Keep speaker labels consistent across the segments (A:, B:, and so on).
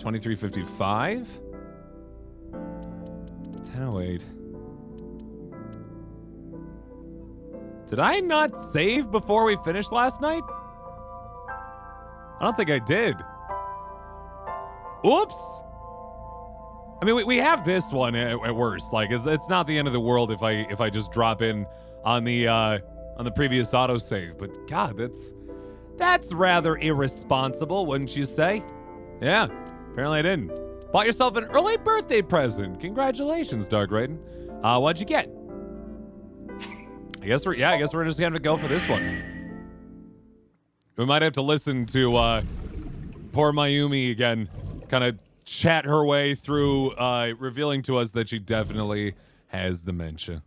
A: 23:55. 10:08. Did I not save before we finished last night? I don't think I did. Oops. I mean, we have this one at worst. Like, it's not the end of the world if I just drop in on the previous autosave. But God, that's rather irresponsible, wouldn't you say? Yeah, apparently I didn't. Bought yourself an early birthday present. Congratulations, Dark Raiden. What'd you get? I guess we're just gonna go for this one. We might have to listen to poor Mayumi again, kind of chat her way through, revealing to us that she definitely has dementia.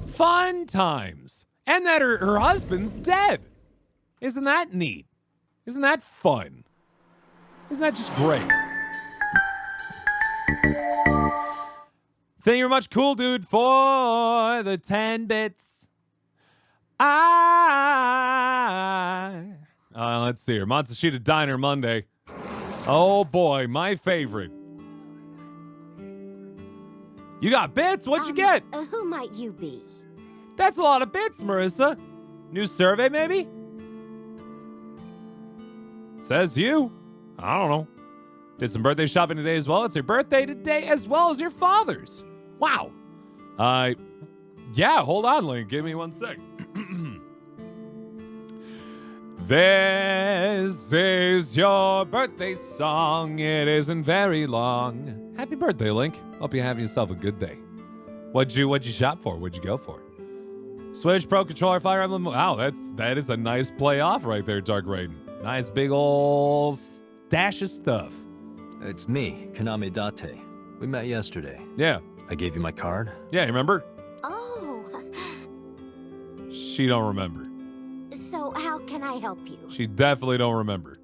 A: Fun times, and that her husband's dead. Isn't that neat? Isn't that fun? Isn't that just great? Thank you very much, cool dude, for the 10 bits. Let's see here. Matsushita Diner Monday. Oh boy, my favorite. You got bits? What'd you get?
B: Who might you be?
A: That's a lot of bits, Marissa. New survey, maybe? Says you. I don't know. Did some birthday shopping today as well. It's your birthday today as well as your father's. Wow. Yeah, hold on, Link. Give me 1 sec. This is your birthday song. It isn't very long. Happy birthday, Link. Hope you have yourself a good day. What'd you shop for? What'd you go for? Switch, Pro Controller, Fire Emblem. Wow, that is a nice play off right there, Dark Raiden. Nice big ol' stash of stuff.
C: It's me, Kaname Date. We met yesterday.
A: Yeah.
C: I gave you my card.
A: Yeah, you remember?
B: Oh.
A: She don't remember.
B: So how can I help you?
A: She definitely don't remember.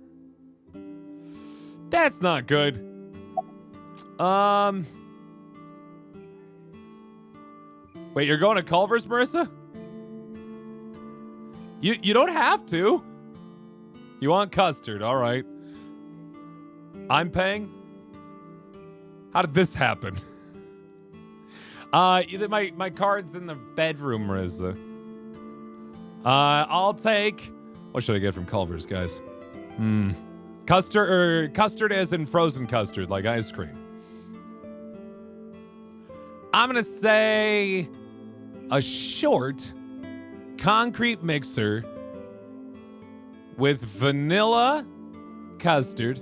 A: That's not good. Wait, you're going to Culver's, Marissa? You don't have to. You want custard, all right. I'm paying? How did this happen? My card's in the bedroom, Marissa. I'll take... What should I get from Culver's, guys? Custard as in frozen custard, like ice cream. I'm gonna say a short concrete mixer with vanilla custard,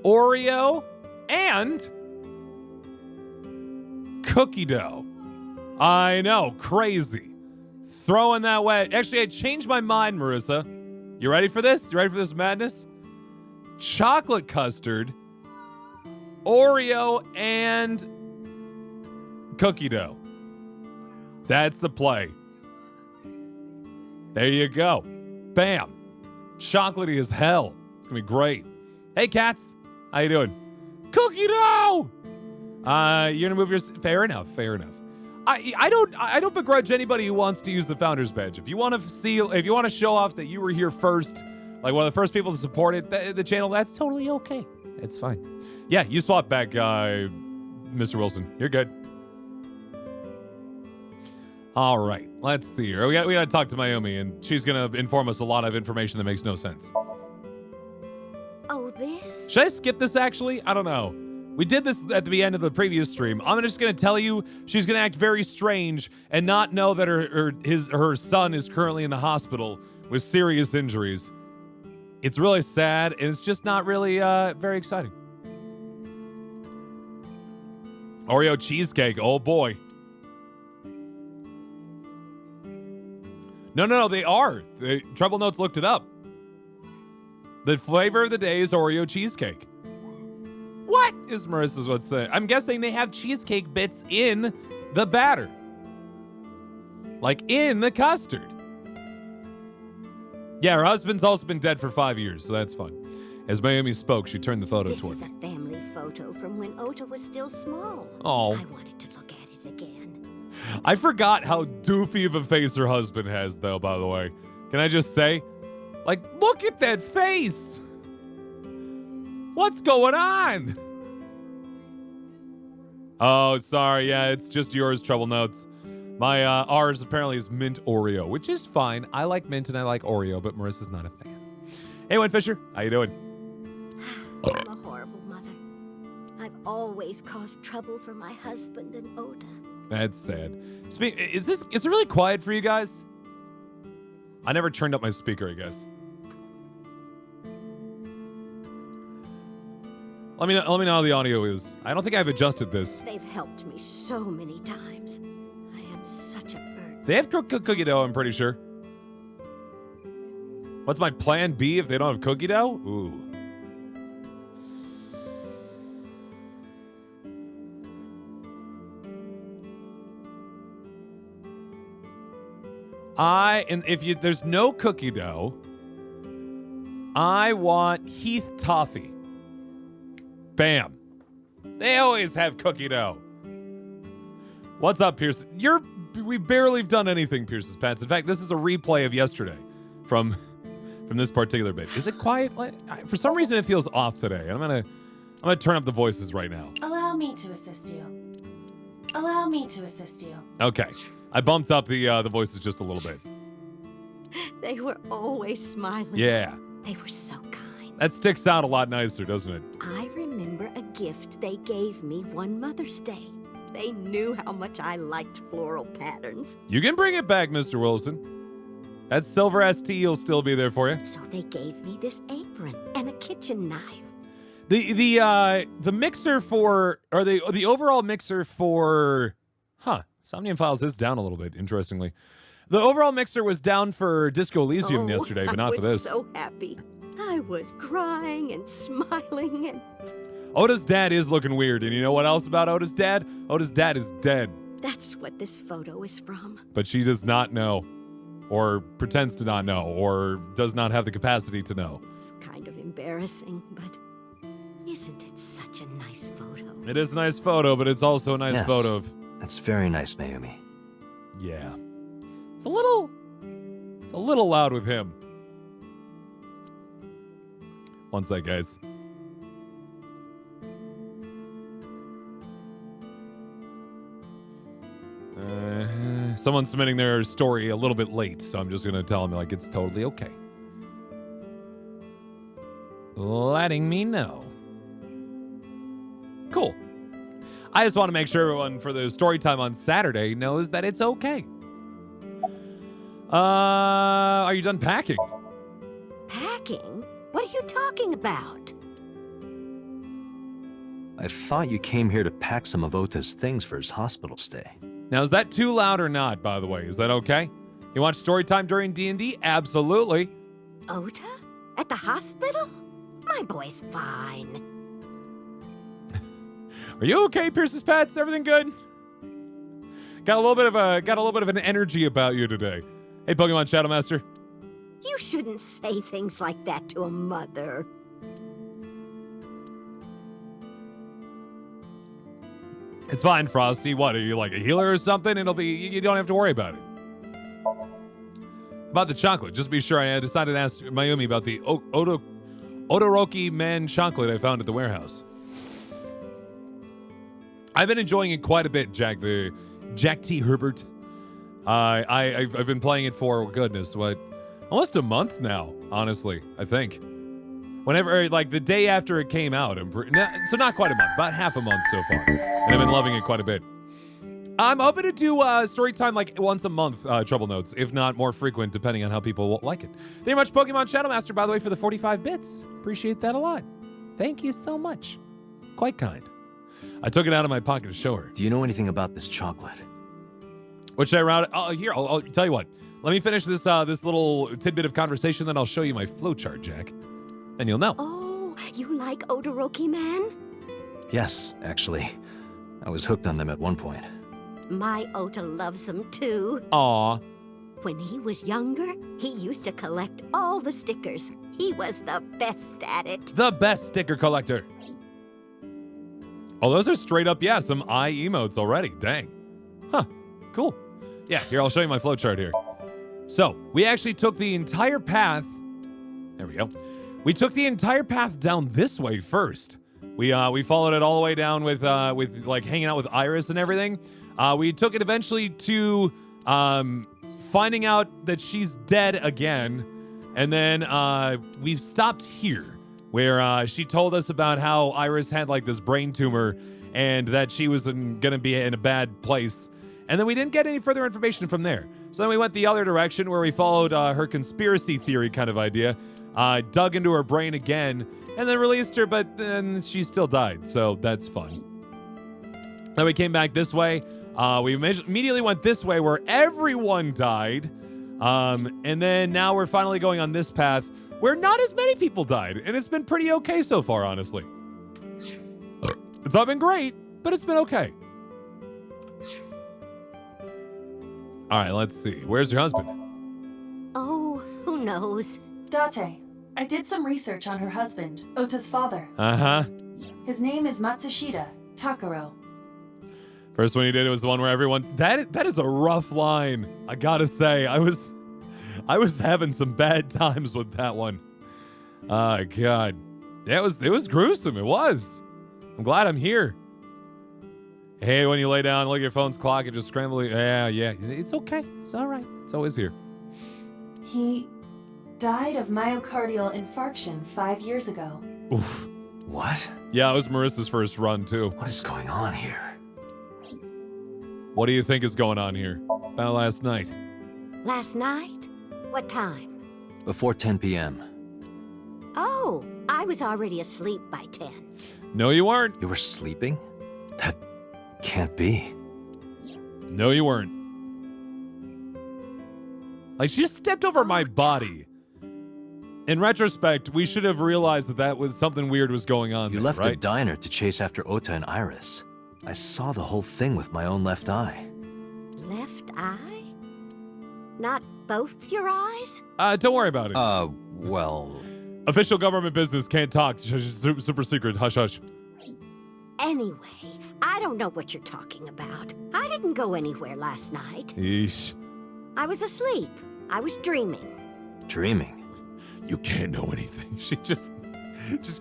A: Oreo, and cookie dough. I know, crazy. Throwing that way. Actually, I changed my mind, Marissa. You ready for this? You ready for this madness? Chocolate custard, Oreo, and cookie dough. That's the play. There you go. Bam. Chocolatey as hell. It's gonna be great. Hey, cats. How you doing? Cookie dough! You're gonna move your... Fair enough. I don't begrudge anybody who wants to use the Founder's Badge. If you want to show off that you were here first, like one of the first people to support it, the channel, that's totally okay. It's fine. Yeah, you swap back, Mr. Wilson. You're good. All right, let's see here. We got to talk to Mayumi, and she's gonna inform us a lot of information that makes no sense.
B: Oh, this?
A: Should I skip this, actually? I don't know. We did this at the end of the previous stream. I'm just gonna tell you she's gonna act very strange and not know that her son is currently in the hospital with serious injuries. It's really sad, and it's just not really very exciting. Oreo cheesecake, oh boy. No, they are. Trouble Notes looked it up. The flavor of the day is Oreo cheesecake. What is Marissa's what's saying? I'm guessing they have cheesecake bits in the batter. Like in the custard. Yeah, her husband's also been dead for 5 years, so that's fun. As Mayumi spoke, she turned the photo toward me.
B: This is a family photo from when Ota was still small.
A: Oh.
B: I wanted to look at it again.
A: I forgot how doofy of a face her husband has, though, by the way. Can I just say? Like, look at that face. What's going on? Oh, sorry. Yeah, it's just yours, Trouble Notes. My ours apparently is mint Oreo, which is fine. I like mint and I like Oreo, but Marissa's not a fan. Hey, Wayne Fisher, how you doing?
B: I'm a horrible mother. I've always caused trouble for my husband and Oda.
A: That's sad. Is it really quiet for you guys? I never turned up my speaker, I guess. Let me know how the audio is. I don't think I've adjusted this.
B: They've helped me so many times. I am such a burden.
A: They have cookie dough, I'm pretty sure. What's my plan B if they don't have cookie dough? Ooh. And if there's no cookie dough, I want Heath Toffee. Bam. They always have cookie dough. What's up, Pierce? We barely have done anything, Pierce's Pats. In fact, this is a replay of yesterday from this particular bit. Is it quiet? For some reason, it feels off today. I'm gonna turn up the voices right now.
D: Allow me to assist you. Allow me to assist you.
A: Okay. I bumped up the voices just a little bit.
B: They were always smiling.
A: Yeah.
B: They were so kind.
A: That sticks out a lot nicer, doesn't it?
B: I remember a gift they gave me one Mother's Day. They knew how much I liked floral patterns.
A: You can bring it back, Mr. Wilson. That silver ST will still be there for you.
B: So they gave me this apron and a kitchen knife.
A: The mixer for, or the overall mixer for, Somnium files this down a little bit, interestingly. The overall mixer was down for Disco Elysium yesterday, but not for this.
B: I was so happy. I was crying and smiling and...
A: Oda's dad is looking weird, and you know what else about Oda's dad? Oda's dad is dead.
B: That's what this photo is from.
A: But she does not know, or pretends to not know, or does not have the capacity to know.
B: It's kind of embarrassing, but isn't it such a nice photo?
A: It is a nice photo, but it's also a nice
C: Yes.
A: photo of...
C: That's very nice, Mayumi.
A: Yeah. It's a little loud with him. One sec, guys. Someone's submitting their story a little bit late, so I'm just gonna tell them like it's totally okay. Letting me know. Cool. I just want to make sure everyone for the story time on Saturday knows that it's okay. Are you done packing?
B: Packing? What are you talking about?
C: I thought you came here to pack some of Ota's things for his hospital stay.
A: Now, is that too loud or not, by the way? Is that okay? You watch story time during D&D? Absolutely.
B: Ota? At the hospital? My boy's fine.
A: Are you okay, Pierce's Pets? Everything good? Got a little bit of an energy about you today. Hey, Pokemon Shadow Master.
B: You shouldn't say things like that to a mother.
A: It's fine, Frosty. What, are you like a healer or something? You don't have to worry about it. About the chocolate, just be sure I decided to ask Mayumi about the Odoroki Man chocolate I found at the warehouse. I've been enjoying it quite a bit, Jack T. Herbert. I've been playing it for, goodness, almost a month now, honestly, I think. Whenever, like, the day after it came out, so not quite a month, about half a month so far. And I've been loving it quite a bit. I'm hoping to do story time like once a month, Trouble Notes, if not more frequent, depending on how people like it. Thank you much, Pokemon Shadow Master, by the way, for the 45 bits. Appreciate that a lot. Thank you so much. Quite kind. I took it out of my pocket to show her.
C: Do you know anything about this chocolate?
A: What should I route it? Oh, here, I'll tell you what. Let me finish this little tidbit of conversation, then I'll show you my flowchart, Jack. And you'll know.
B: Oh, you like Odoroki Man?
C: Yes, actually. I was hooked on them at one point.
B: My Ota loves them too.
A: Aw.
B: When he was younger, he used to collect all the stickers. He was the best at it.
A: The best sticker collector. Oh, those are straight up, yeah, some eye emotes already. Dang. Huh. Cool. Yeah, here, I'll show you my flowchart here. So, we actually took the entire path There we go. We took the entire path down this way first. We followed it all the way down with like hanging out with Iris and everything. We took it eventually to finding out that she's dead again, and then we've stopped here where she told us about how Iris had like this brain tumor and that she was gonna be in a bad place. And then we didn't get any further information from there. So then we went the other direction where we followed her conspiracy theory kind of idea, dug into her brain again, and then released her, but then she still died. So that's fun. Then we came back this way. We immediately went this way where everyone died. And then now we're finally going on this path where not as many people died. And it's been pretty okay so far, honestly. It's not been great, but it's been okay. All right, let's see. Where's your husband?
B: Oh, who knows?
D: Date, I did some research on her husband, Ota's father.
A: Uh-huh.
D: His name is Matsushita Takaro.
A: First one he did, it was the one where everyone... That is a rough line, I gotta say. I was having some bad times with that one. Oh, God. Yeah, it was gruesome. It was. I'm glad I'm here. Hey, when you lay down, look at your phone's clock and just scramble. Yeah. It's okay. It's all right. It's always here.
D: He died of myocardial infarction 5 years ago.
A: Oof.
C: What?
A: Yeah, it was Marissa's first run, too.
C: What is going on here?
A: What do you think is going on here? About last night.
B: Last night? What time?
C: Before 10 p.m.
B: Oh, I was already asleep by 10.
A: No, you weren't.
C: You were sleeping? That can't be.
A: No, you weren't. Like, she just stepped over my body. In retrospect, we should have realized that was something weird was going on.
C: You
A: there,
C: left
A: right?
C: the diner to chase after Ota and Iris. I saw the whole thing with my own left eye.
B: Left eye? Not both your eyes?
A: Don't worry about it.
C: Well...
A: Official government business, can't talk. Super secret, hush hush.
B: Anyway, I don't know what you're talking about. I didn't go anywhere last night.
A: Eesh.
B: I was asleep. I was dreaming.
C: Dreaming?
A: You can't know anything. She just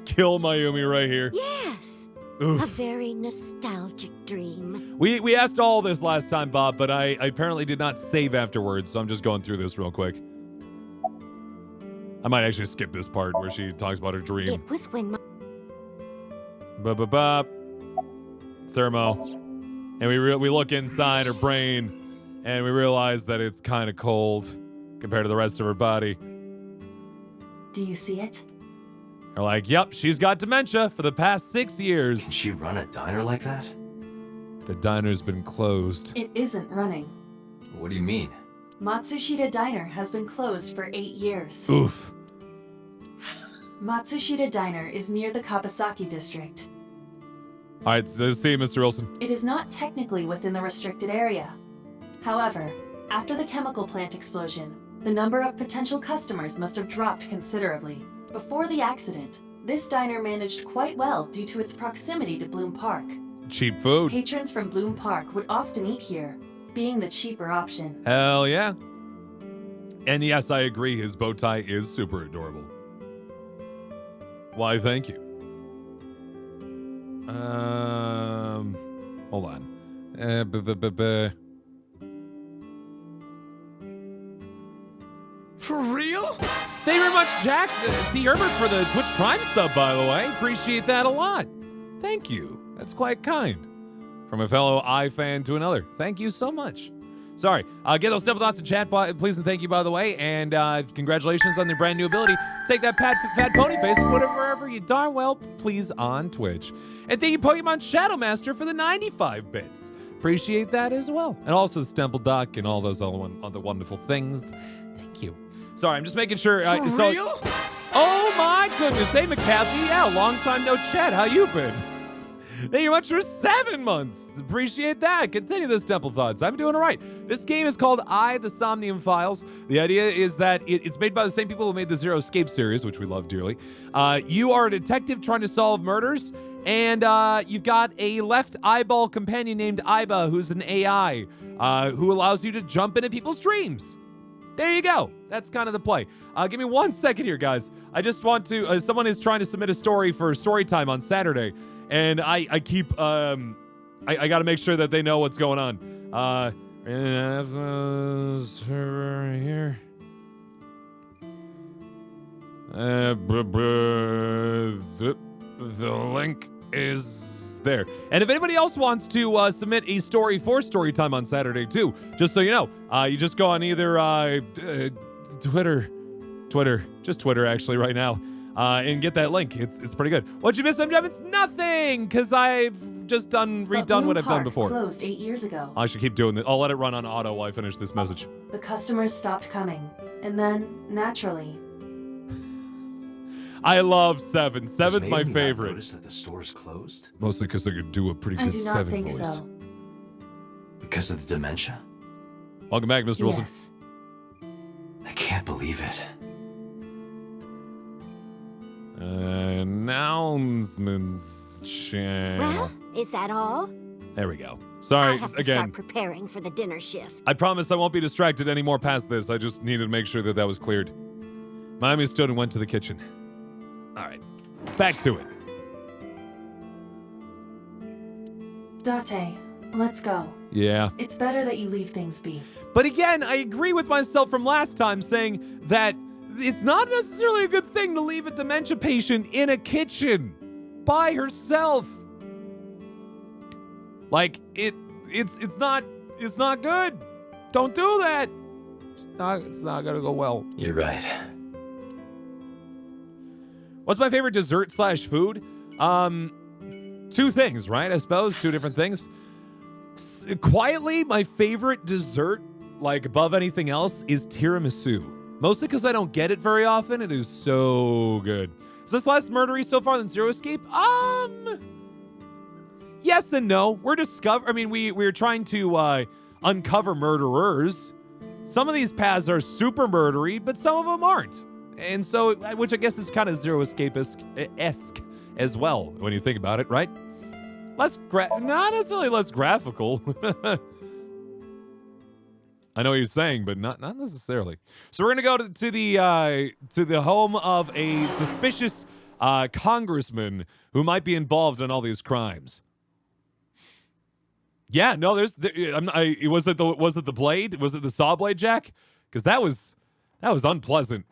A: kill Mayumi right here.
B: Yes.
A: Oof.
B: A very nostalgic dream.
A: We asked all this last time, Bob, but I apparently did not save afterwards, so I'm just going through this real quick. I might actually skip this part where she talks about her dream.
B: It was when my...
A: Thermo. And we look inside her brain, and we realize that it's kind of cold compared to the rest of her body.
D: Do you see it?
A: They're like, yep, she's got dementia for the past 6 years.
C: Can she run a diner like that?
A: The diner's been closed.
D: It isn't running.
C: What do you mean?
D: Matsushita Diner has been closed for 8 years.
A: Oof.
D: Matsushita Diner is near the Kabasaki district.
A: All right, so see you, Mr. Wilson.
D: It is not technically within the restricted area. However, after the chemical plant explosion, the number of potential customers must have dropped considerably. Before the accident, this diner managed quite well due to its proximity to Bloom Park.
A: Cheap food.
D: Patrons from Bloom Park would often eat here, being the cheaper option.
A: Hell yeah. And yes, I agree, his bow tie is super adorable. Why, thank you. Hold on.
C: For real?
A: Thank you very much, Jack. T. Herbert for the Twitch Prime sub, by the way. Appreciate that a lot. Thank you. That's quite kind. From a fellow I fan to another. Thank you so much. Sorry. Get those simple thoughts in chat, please, and thank you, by the way. And congratulations on your brand new ability. Take that fat pony face and put it wherever you darn well please on Twitch. And thank you, Pokemon Shadow Master, for the 95 bits. Appreciate that as well. And also the Stemple Duck and all those other wonderful things. Thank you. Sorry, I'm just making sure.
C: For real?
A: Oh my goodness. Hey, McCaffrey. Yeah, long time no chat. How you been? Thank you much for 7 months. Appreciate that. Continue those temple thoughts. I'm doing all right. This game is called the Somnium Files. The idea is that it's made by the same people who made the Zero Escape series, which we love dearly. You are a detective trying to solve murders, and you've got a left eyeball companion named Iba, who's an AI, who allows you to jump into people's dreams. there you go. That's kind of the play. Give me 1 second here, guys. I just want to, someone is trying to submit a story for story time on Saturday, and I keep, I got to make sure that they know what's going on. Here. The link is there. And if anybody else wants to submit a story for Storytime on Saturday too, just so you know, you just go on either Twitter, just Twitter actually right now, and get that link. It's pretty good. What'd you miss, MJ? It's nothing, because I've just redone what I've done before.
D: Closed 8 years ago.
A: I should keep doing this. I'll let it run on auto while I finish this message.
D: The customers stopped coming, and then, naturally,
A: I love Seven. Seven's my
C: Does Maiden not
A: favorite.
C: notice that the store's closed?
A: Mostly because they could do a pretty
D: I
A: good
D: do not
A: Seven
D: think
A: voice.
D: so.
C: Because of the dementia?
A: Welcome back, Mr. Wilson.
D: Yes.
C: I can't believe it.
A: Announcements channel.
B: Well, is that all?
A: There we go.
B: I
A: Sorry,
B: have to
A: again.
B: start preparing for the dinner shift.
A: I promise I won't be distracted anymore past this. I just needed to make sure that was cleared. Miami stood and went to the kitchen. All right, back to it.
D: Date, let's go.
A: Yeah.
D: It's better that you leave things be.
A: But again, I agree with myself from last time saying that it's not necessarily a good thing to leave a dementia patient in a kitchen by herself. Like it's not good. Don't do that. It's not gonna go well.
C: You're right.
A: What's my favorite dessert / food? Two things, right? I suppose 2 different things. Quietly, my favorite dessert, like above anything else, is tiramisu. Mostly because I don't get it very often. It is so good. Is this less murdery so far than Zero Escape? Yes and no. We're trying to uncover murderers. Some of these paths are super murdery, but some of them aren't. And so, which I guess is kind of Zero Escape-esque as well, when you think about it, right? Not necessarily less graphical. I know what you're saying, but not necessarily. So we're gonna go to the home of a suspicious congressman who might be involved in all these crimes. Yeah, no, was it the blade? Was it the saw blade, Jack? Because that was unpleasant.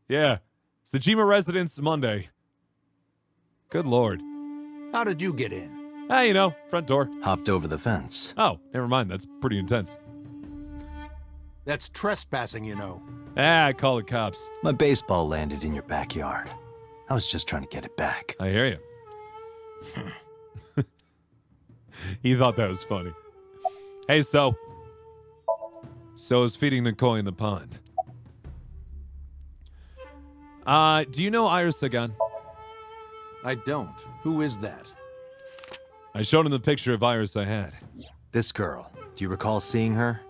A: Yeah, Sajima residence Monday. Good Lord.
E: How did you get in?
A: Front door.
C: Hopped over the fence.
A: Oh, never mind. That's pretty intense.
E: That's trespassing, you know.
A: I call the cops.
C: My baseball landed in your backyard. I was just trying to get it back.
A: I hear you. He thought that was funny. Hey, so is feeding the koi in the pond. Do you know Iris Sagan?
E: I don't. Who is that?
A: I showed him the picture of Iris I had.
C: This girl, do you recall seeing her?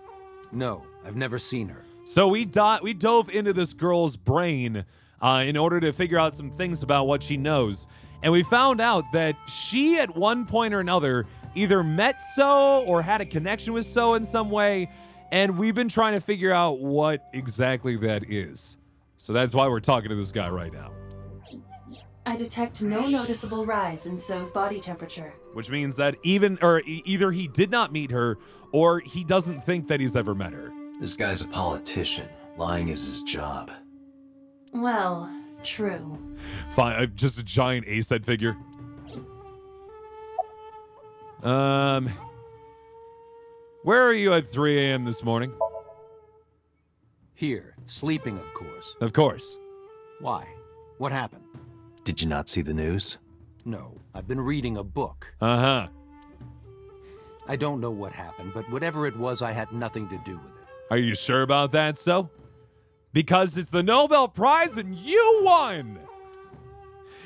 E: No, I've never seen her.
A: So we dove into this girl's brain in order to figure out some things about what she knows. And we found out that she, at one point or another, either met So or had a connection with So in some way. And we've been trying to figure out what exactly that is. So that's why we're talking to this guy right now.
D: I detect no noticeable rise in So's body temperature.
A: Which means that either he did not meet her, or he doesn't think that he's ever met her.
C: This guy's a politician. Lying is his job.
D: Well, true.
A: Fine, just a giant ace-head figure. Where are you at 3 a.m. this morning?
E: Here, sleeping, of course.
A: Of course.
E: Why? What happened?
C: Did you not see the news?
E: No, I've been reading a book.
A: Uh-huh.
E: I don't know what happened, but whatever it was, I had nothing to do with it.
A: Are you sure about that, So? Because it's the Nobel Prize and you won!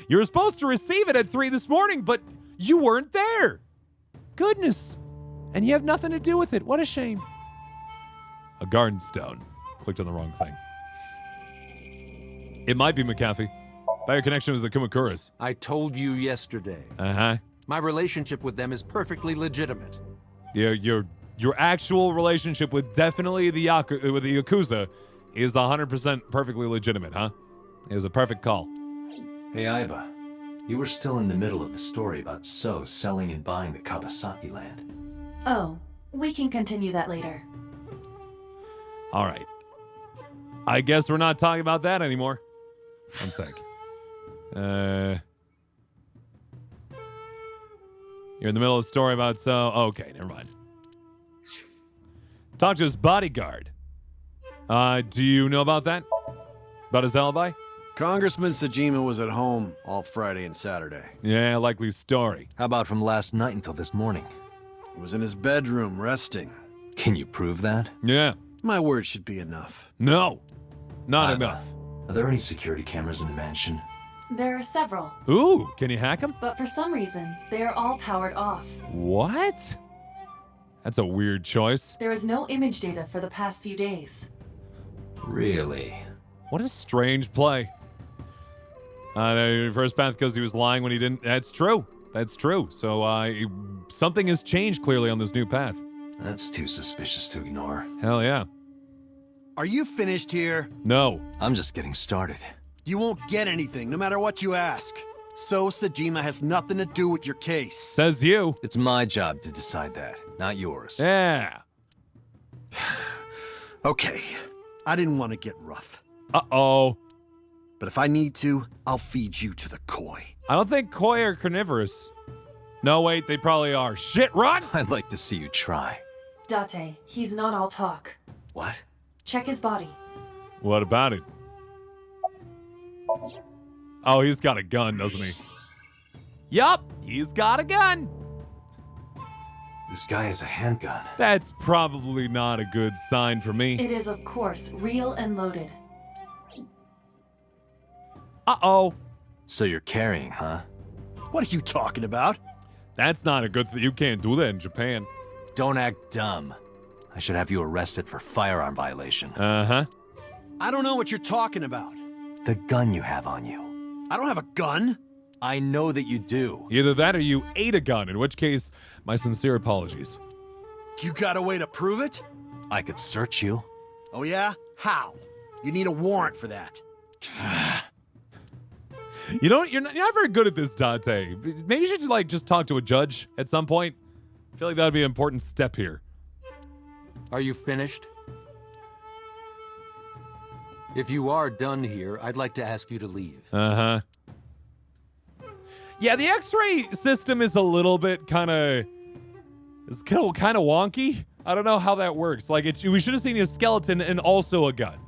A: You were supposed to receive it at 3 this morning, but you weren't there! Goodness! And you have nothing to do with it. What a shame. A garden stone. Clicked on the wrong thing. It might be McAfee. By your connection with the Kumakuras.
E: I told you yesterday.
A: Uh-huh.
E: My relationship with them is perfectly legitimate.
A: Your actual relationship with definitely the Yakuza is 100% perfectly legitimate, huh? It was a perfect call.
C: Hey, Aiba. You were still in the middle of the story about So selling and buying the Kawasaki land.
D: Oh, we can continue that later.
A: All right. I guess we're not talking about that anymore. One sec. You're in the middle of the story about So. Okay, never mind. Talk to his bodyguard. Do you know about that? About his alibi?
F: Congressman Sajima was at home all Friday and Saturday.
A: Yeah, likely story.
C: How about from last night until this morning?
F: He was in his bedroom resting.
C: Can you prove that?
A: Yeah.
F: My word should be enough.
A: No. Not
C: Aiba,
A: enough.
C: Are there any security cameras in the mansion?
D: There are several,
A: Ooh, can you hack him?
D: but for some reason, they are all powered off.
A: What? That's a weird choice.
D: There is no image data for the past few days.
C: Really?
A: What a strange play. First path because he was lying when he didn't. That's true. That's true. So something has changed clearly on this new path.
C: That's too suspicious to ignore.
A: Hell yeah.
F: Are you finished here?
A: No.
C: I'm just getting started.
F: You won't get anything, no matter what you ask. So Sajima has nothing to do with your case.
A: Says you.
C: It's my job to decide that, not yours.
A: Yeah.
F: Okay, I didn't want to get rough.
A: Uh-oh.
F: But if I need to, I'll feed you to the koi.
A: I don't think koi are carnivorous. No, wait, they probably are. Shit, run!
C: I'd like to see you try.
D: Date, he's not all talk.
C: What?
D: Check his body.
A: What about it? Oh, he's got a gun, doesn't he? Yup, he's got a gun.
C: This guy has a handgun.
A: That's probably not a good sign for me.
D: It is, of course, real and loaded.
A: Uh-oh.
C: So you're carrying, huh?
F: What are you talking about?
A: That's not a good thing. You can't do that in Japan.
C: Don't act dumb. I should have you arrested for firearm violation.
A: Uh-huh.
F: I don't know what you're talking about.
C: The gun you have on you.
F: I don't have a gun.
C: I know that you do.
A: Either that or you ate a gun, in which case, my sincere apologies.
F: You got a way to prove it?
C: I could search you.
F: Oh yeah? How? You need a warrant for that.
A: You know, you're not very good at this, Dante. Maybe you should, like, just talk to a judge at some point. I feel like that would be an important step here.
E: Are you finished? If you are done here, I'd like to ask you to leave.
A: Uh-huh. Yeah, the X-ray system is a little bit kind of wonky. I don't know how that works. Like, we should have seen his skeleton and also a gun.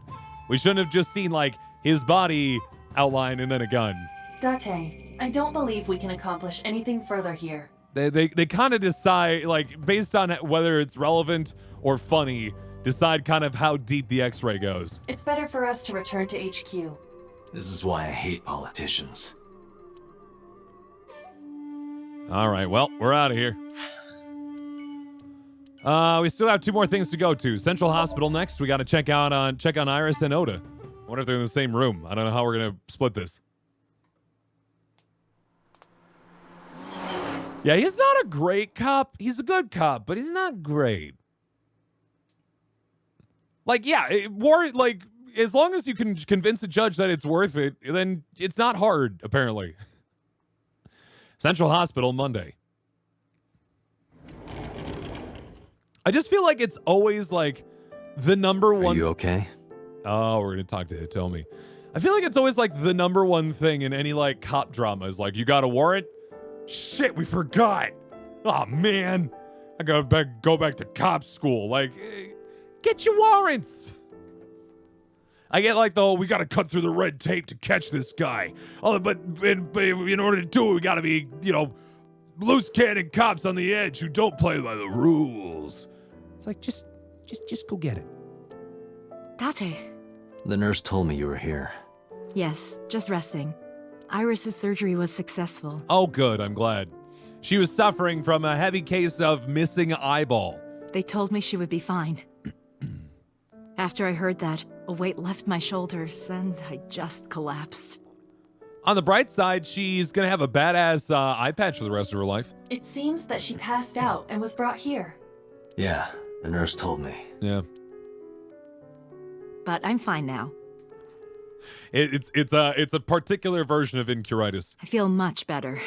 A: We shouldn't have just seen, like, his body outline and then a gun.
D: Date, I don't believe we can accomplish anything further here.
A: They kind of decide, like, based on whether it's relevant or funny, decide kind of how deep the X-ray goes.
D: It's better for us to return to HQ.
C: This is why I hate politicians.
A: All right, well, we're out of here. We still have 2 more things to go to. Central Hospital next. We got to check on Iris and Oda. I wonder if they're in the same room. I don't know how we're gonna split this. Yeah, he's not a great cop. He's a good cop, but he's not great. Like, yeah, like, as long as you can convince a judge that it's worth it, then it's not hard, apparently. Central Hospital, Monday. I just feel like it's always, like, the number one...
C: Are you okay?
A: Oh, we're going to talk to Hitomi. I feel like it's always, like, the number one thing in any, like, cop drama is, like, you got a warrant? Shit, we forgot. Oh, man. I gotta go back to cop school. Like, get your warrants. I get, like, the whole, we gotta cut through the red tape to catch this guy. Oh, but in order to do it, we gotta be, you know, loose cannon cops on the edge who don't play by the rules. It's like, just go get it.
B: Date.
C: The nurse told me you were here.
B: Yes, just resting. Iris's surgery was successful.
A: Oh, good. I'm glad. She was suffering from a heavy case of missing eyeball.
B: They told me she would be fine. After I heard that, a weight left my shoulders, and I just collapsed.
A: On the bright side, she's gonna have a badass eye patch for the rest of her life.
D: It seems that she passed out and was brought here.
C: Yeah, the nurse told me.
A: Yeah.
B: but I'm fine now.
A: It's a particular version of incuritis.
B: I feel much better.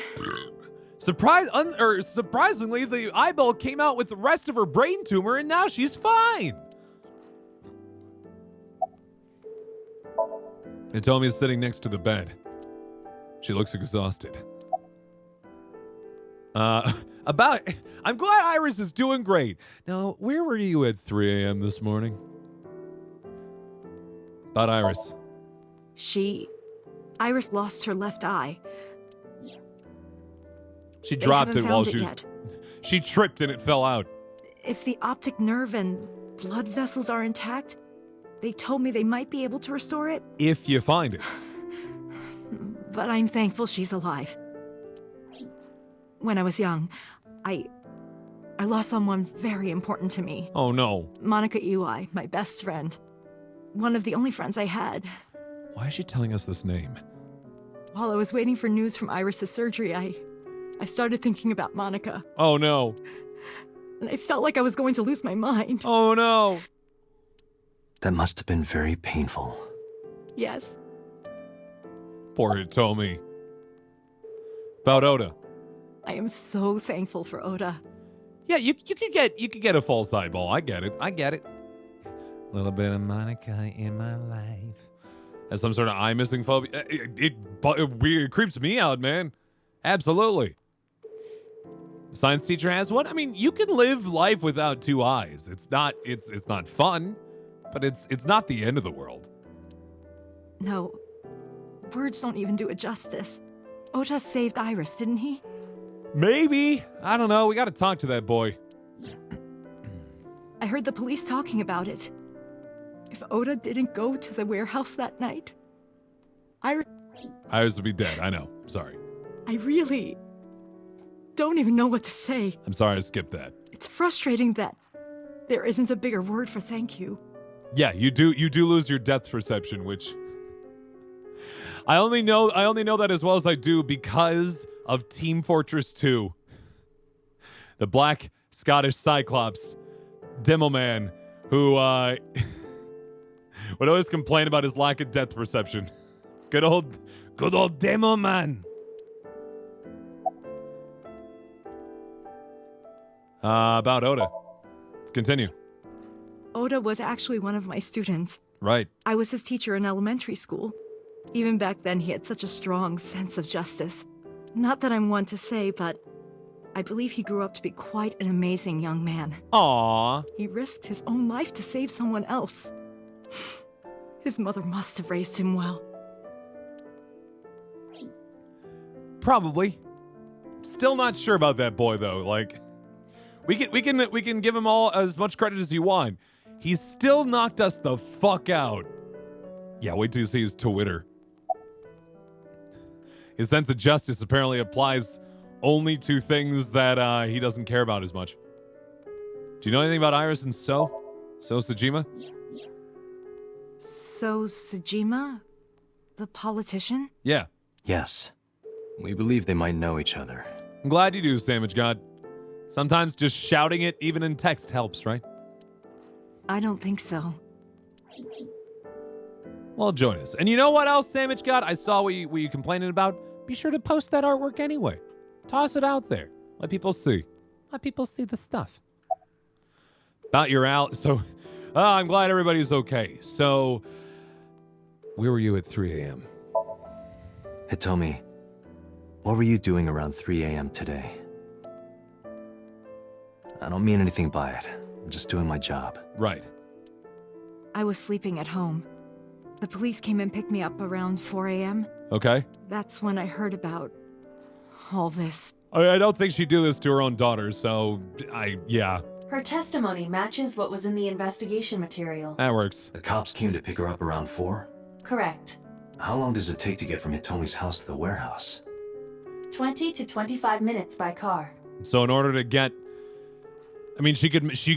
A: Surprisingly, the eyeball came out with the rest of her brain tumor, and now she's fine. Hitomi is sitting next to the bed. She looks exhausted. I'm glad Iris is doing great. Now, where were you at 3 a.m. this morning? About Iris.
B: Iris lost her left eye.
A: She dropped it while
B: yet.
A: She tripped and it fell out.
B: If the optic nerve and blood vessels are intact, they told me they might be able to restore it.
A: If you find it.
B: But I'm thankful she's alive. When I was young, I lost someone very important to me.
A: Oh no.
B: Monica Ui, my best friend. One of the only friends I had.
A: Why is she telling us this name?
B: While I was waiting for news from Iris' surgery, I started thinking about Monica.
A: Oh no.
B: And I felt like I was going to lose my mind.
A: Oh no.
C: That must have been very painful.
B: Yes.
A: Poor Hitomi. About Oda.
B: I am so thankful for Oda.
A: Yeah, you could get a false eyeball. I get it. A little bit of Monica in my life. As some sort of eye missing phobia. It creeps me out, man. Absolutely. Science teacher has one. I mean, you can live life without 2 eyes. It's not fun, but it's not the end of the world.
B: No, words don't even do it justice. Oda saved Iris, didn't he?
A: Maybe. I don't know. We got to talk to that boy.
B: I heard the police talking about it. If Oda didn't go to the warehouse that night,
A: Iris would be dead. I know. Sorry.
B: I really don't even know what to say.
A: I'm sorry I skipped that.
B: It's frustrating that there isn't a bigger word for thank you.
A: Yeah, you do lose your depth perception, which I only know that as well as I do because of Team Fortress 2. The Black Scottish Cyclops Demo Man who would always complain about his lack of depth perception. Good old Demo Man. About Oda. Let's continue.
B: Oda was actually one of my students.
A: Right.
B: I was his teacher in elementary school. Even back then, he had such a strong sense of justice. Not that I'm one to say, but I believe he grew up to be quite an amazing young man.
A: Aww.
B: He risked his own life to save someone else. His mother must have raised him well.
A: Probably. Still not sure about that boy though. Like, we can give him all as much credit as you want. He's still knocked us the fuck out. Yeah, wait till you see his Twitter. His sense of justice apparently applies only to things that he doesn't care about as much. Do you know anything about Iris and So Sejima?
B: So Sejima? The politician?
A: Yeah.
C: Yes. We believe they might know each other.
A: I'm glad you do, Sandwich God. Sometimes just shouting it, even in text, helps, right?
B: I don't think so.
A: Well, join us. And you know what else, Sandwich God? I saw what you complaining about. Be sure to post that artwork anyway. Toss it out there. Let people see. Let people see the stuff. About your I'm glad everybody's okay. So, where were you at 3 a.m.?
C: Hitomi, what were you doing around 3 a.m. today? I don't mean anything by it. I'm just doing my job.
A: Right.
B: I was sleeping at home. The police came and picked me up around 4 a.m.
A: Okay.
B: That's when I heard about all this.
A: I don't think she'd do this to her own daughter, so yeah.
D: Her testimony matches what was in the investigation material.
A: That works.
C: The cops came to pick her up around 4?
D: Correct.
C: How long does it take to get from Hitomi's house to the warehouse?
D: 20 to 25 minutes by car.
A: So in order to get... I mean, she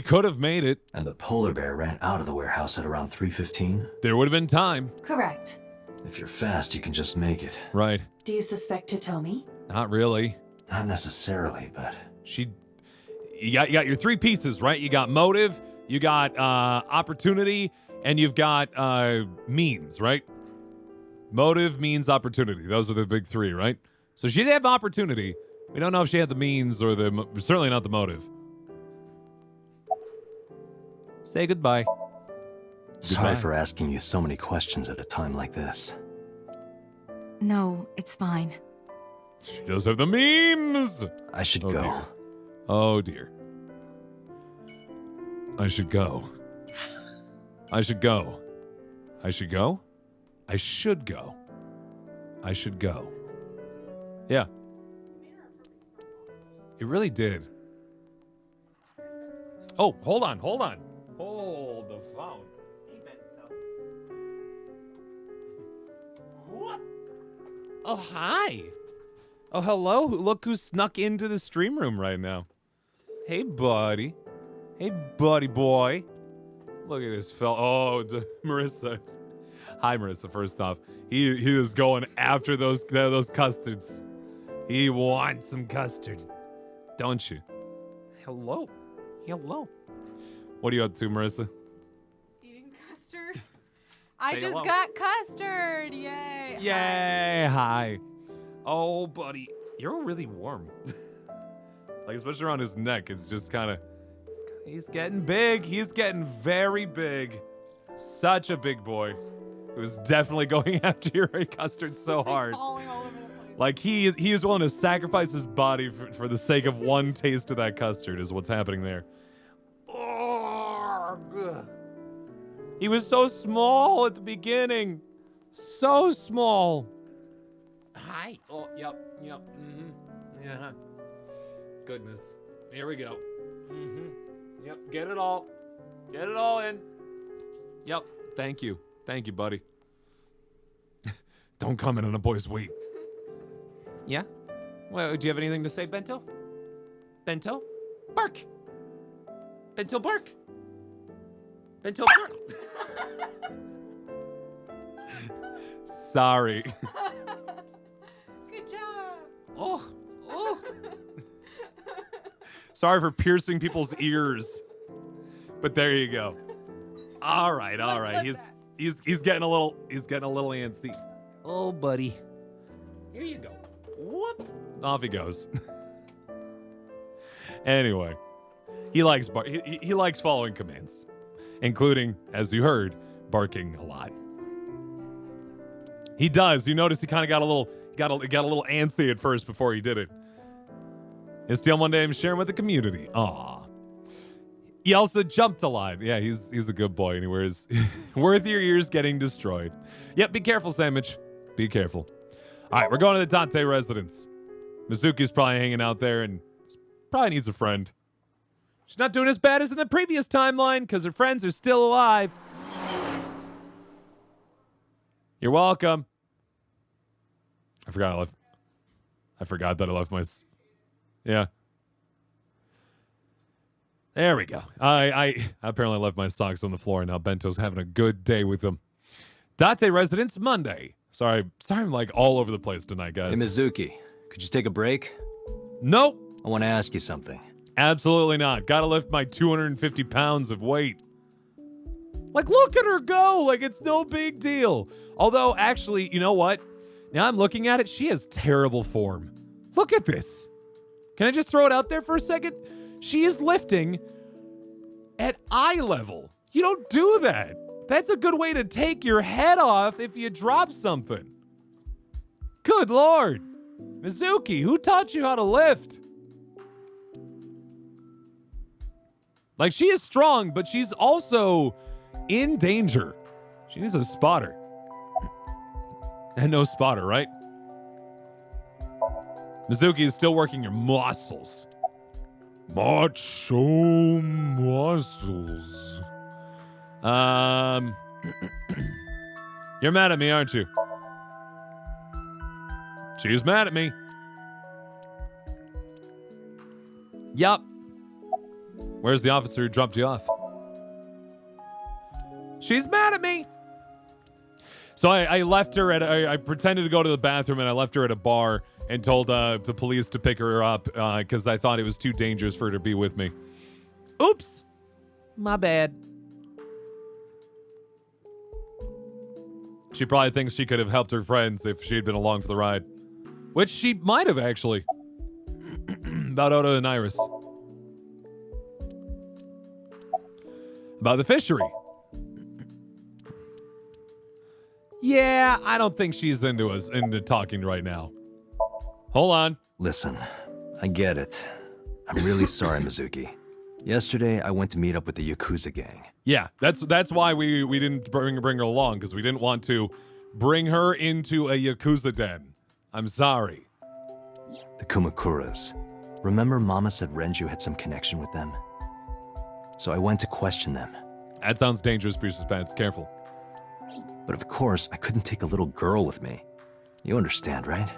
A: could have made it.
C: And the polar bear ran out of the warehouse at around 3:15?
A: There would have been time.
D: Correct.
C: If you're fast, you can just make it.
A: Right.
D: Do you suspect Hitomi?
A: Not really.
C: Not necessarily, but...
A: You got your 3 pieces, right? You got motive, you got opportunity, and you've got means, right? Motive, means, opportunity. Those are the big three, right? So she did have opportunity. We don't know if she had the means or certainly not the motive. Say goodbye.
C: Sorry
A: Goodbye.
C: for asking you so many questions at a time like this.
B: No, it's fine.
A: She does have the memes.
C: I should
A: Oh,
C: go.
A: dear. Oh dear. I should go. I should go. I should go? I should go. I should go. Yeah. It really did. Oh, hold on. Hold the phone. What? Oh, hi. Oh, hello. Look who snuck into the stream room right now. Hey, buddy. Hey, buddy boy. Look at this fella. Oh, Marissa. Hi, Marissa, first off. He is going after those custards. He wants some custard. Don't you? Hello. Hello. What are you up to, Marissa?
G: Eating custard. I
A: Say
G: just
A: hello.
G: got custard. Yay.
A: Yay. Hi. Oh, buddy. You're really warm. Like, especially around his neck. It's just kind of... He's getting big. He's getting very big. Such a big boy. He was definitely going after your custard so
G: Just, like,
A: hard.
G: falling all over the place.
A: Like, he is willing to sacrifice his body for the sake of one taste of that custard is what's happening there. He was so small at the beginning. So small. Hi. Oh, yep. Mm-hmm. Yeah. Goodness. Here we go. Mm-hmm. Yep. Get it all. Get it all in. Yep. Thank you. Thank you, buddy. Don't comment on a boy's weight. Yeah? Well, do you have anything to say, Bento? Bento? Bark! Bento, bark! Bento, bark! Sorry.
G: Good job.
A: Oh. Sorry for piercing people's ears. But there you go. All right. He's getting a little antsy. Oh, buddy. Here you go. Whoop. Off he goes. Anyway, he likes he likes following commands, including, as you heard, barking a lot. He does. You notice he kind of got a little antsy at first before he did it. He'll steal one day and share him with the community. Aw. He also jumped a lot. Yeah, he's a good boy, and he wears worth your ears getting destroyed. Yep, be careful, Sandwich. Be careful. All right, we're going to the Dante residence. Mizuki's probably hanging out there and probably needs a friend. She's not doing as bad as in the previous timeline because her friends are still alive. You're welcome. I forgot that I left my... Yeah. There we go. I apparently left my socks on the floor, and now Bento's having a good day with them. Date residence Monday. Sorry, I'm like all over the place tonight, guys.
C: Hey, Mizuki, could you take a break?
A: Nope.
C: I want to ask you something.
A: Absolutely not. Gotta lift my 250 pounds of weight. Like, look at her go. Like, it's no big deal. Although, actually, you know what? Now I'm looking at it. She has terrible form. Look at this. Can I just throw it out there for a second? She is lifting at eye level. You don't do that. That's a good way to take your head off if you drop something. Good Lord. Mizuki, who taught you how to lift? Like, she is strong, but she's also in danger. She needs a spotter. And no spotter, right? Mizuki is still working your muscles. Macho muscles. You're mad at me, aren't you? She's mad at me. Yup. Where's the officer who dropped you off? She's mad at me. So I left her at, I pretended to go to the bathroom and I left her at a bar and told the police to pick her up because I thought it was too dangerous for her to be with me. Oops. My bad. She probably thinks she could have helped her friends if she'd been along for the ride. Which she might have, actually. About Oda and Iris. About the fishery. Yeah, I don't think she's into talking right now. Hold on.
C: Listen, I get it. I'm really sorry, Mizuki. Yesterday, I went to meet up with the Yakuza gang.
A: Yeah, that's why we didn't bring her along, because we didn't want to bring her into a Yakuza den. I'm sorry.
C: The Kumakuras. Remember Mama said Renju had some connection with them? So I went to question them.
A: That sounds dangerous, Priestess Pants. Careful.
C: But of course, I couldn't take a little girl with me. You understand, right?